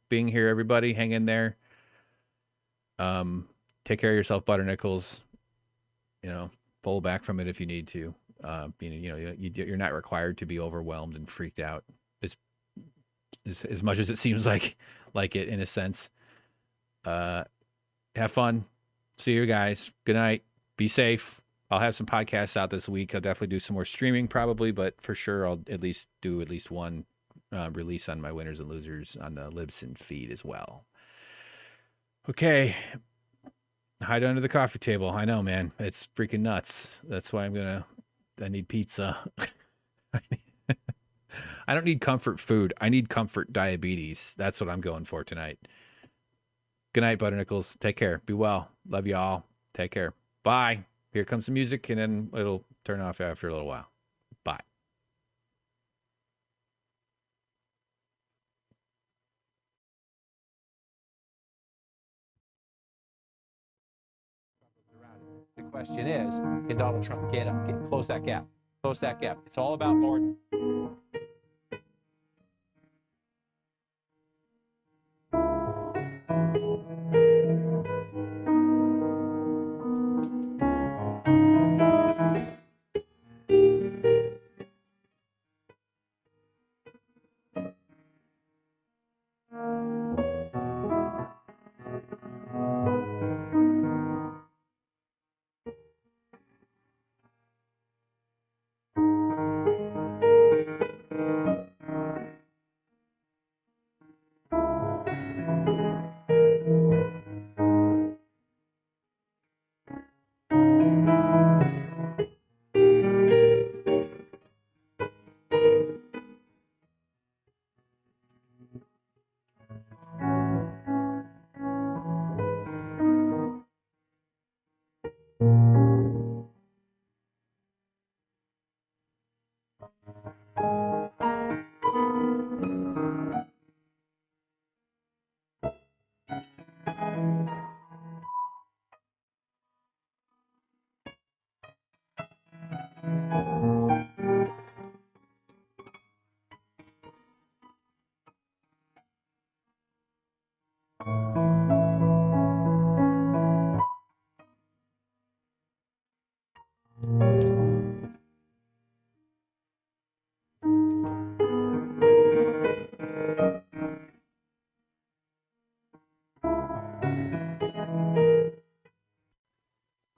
being here, everybody. Hang in there. Take care of yourself, Butternickels. Pull back from it if you need to. You're not required to be overwhelmed and freaked out as much as it seems like it in a sense. Have fun. See you guys. Good night. Be safe. I'll have some podcasts out this week. I'll definitely do some more streaming probably, but for sure I'll do at least one release on my winners and losers on the Libsyn feed as well. Okay. Hide under the coffee table. I know, man. It's freaking nuts. That's why I need pizza. I don't need comfort food. I need comfort diabetes. That's what I'm going for tonight. Good night, Butternickels. Take care. Be well. Love you all. Take care. Bye. Here comes the music, and then it'll turn off after a little while. Bye. The question is, can Donald Trump close that gap? Close that gap. It's all about more.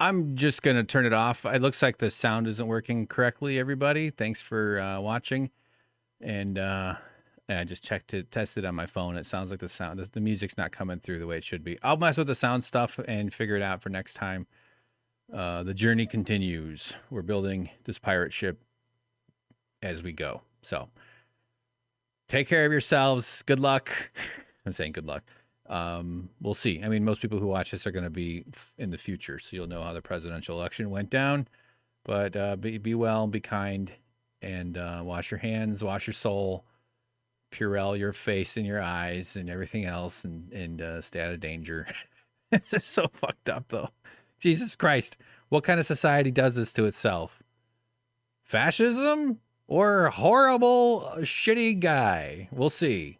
I'm just going to turn it off. It looks like the sound isn't working correctly, everybody. Thanks for watching. And I just tested on my phone. It sounds like the music's not coming through the way it should be. I'll mess with the sound stuff and figure it out for next time. The journey continues. We're building this pirate ship as we go. So take care of yourselves. Good luck. I'm saying good luck. We'll see. I mean, most people who watch this are going to be in the future, so you'll know how the presidential election went down. But be well, be kind, and wash your hands, wash your soul, Purell your face and your eyes and everything else, and stay out of danger. This is so fucked up, though. Jesus Christ. What kind of society does this to itself? Fascism or horrible, shitty guy? We'll see.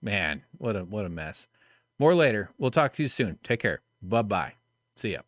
Man, what a mess. More later. We'll talk to you soon. Take care. Bye-bye. See ya.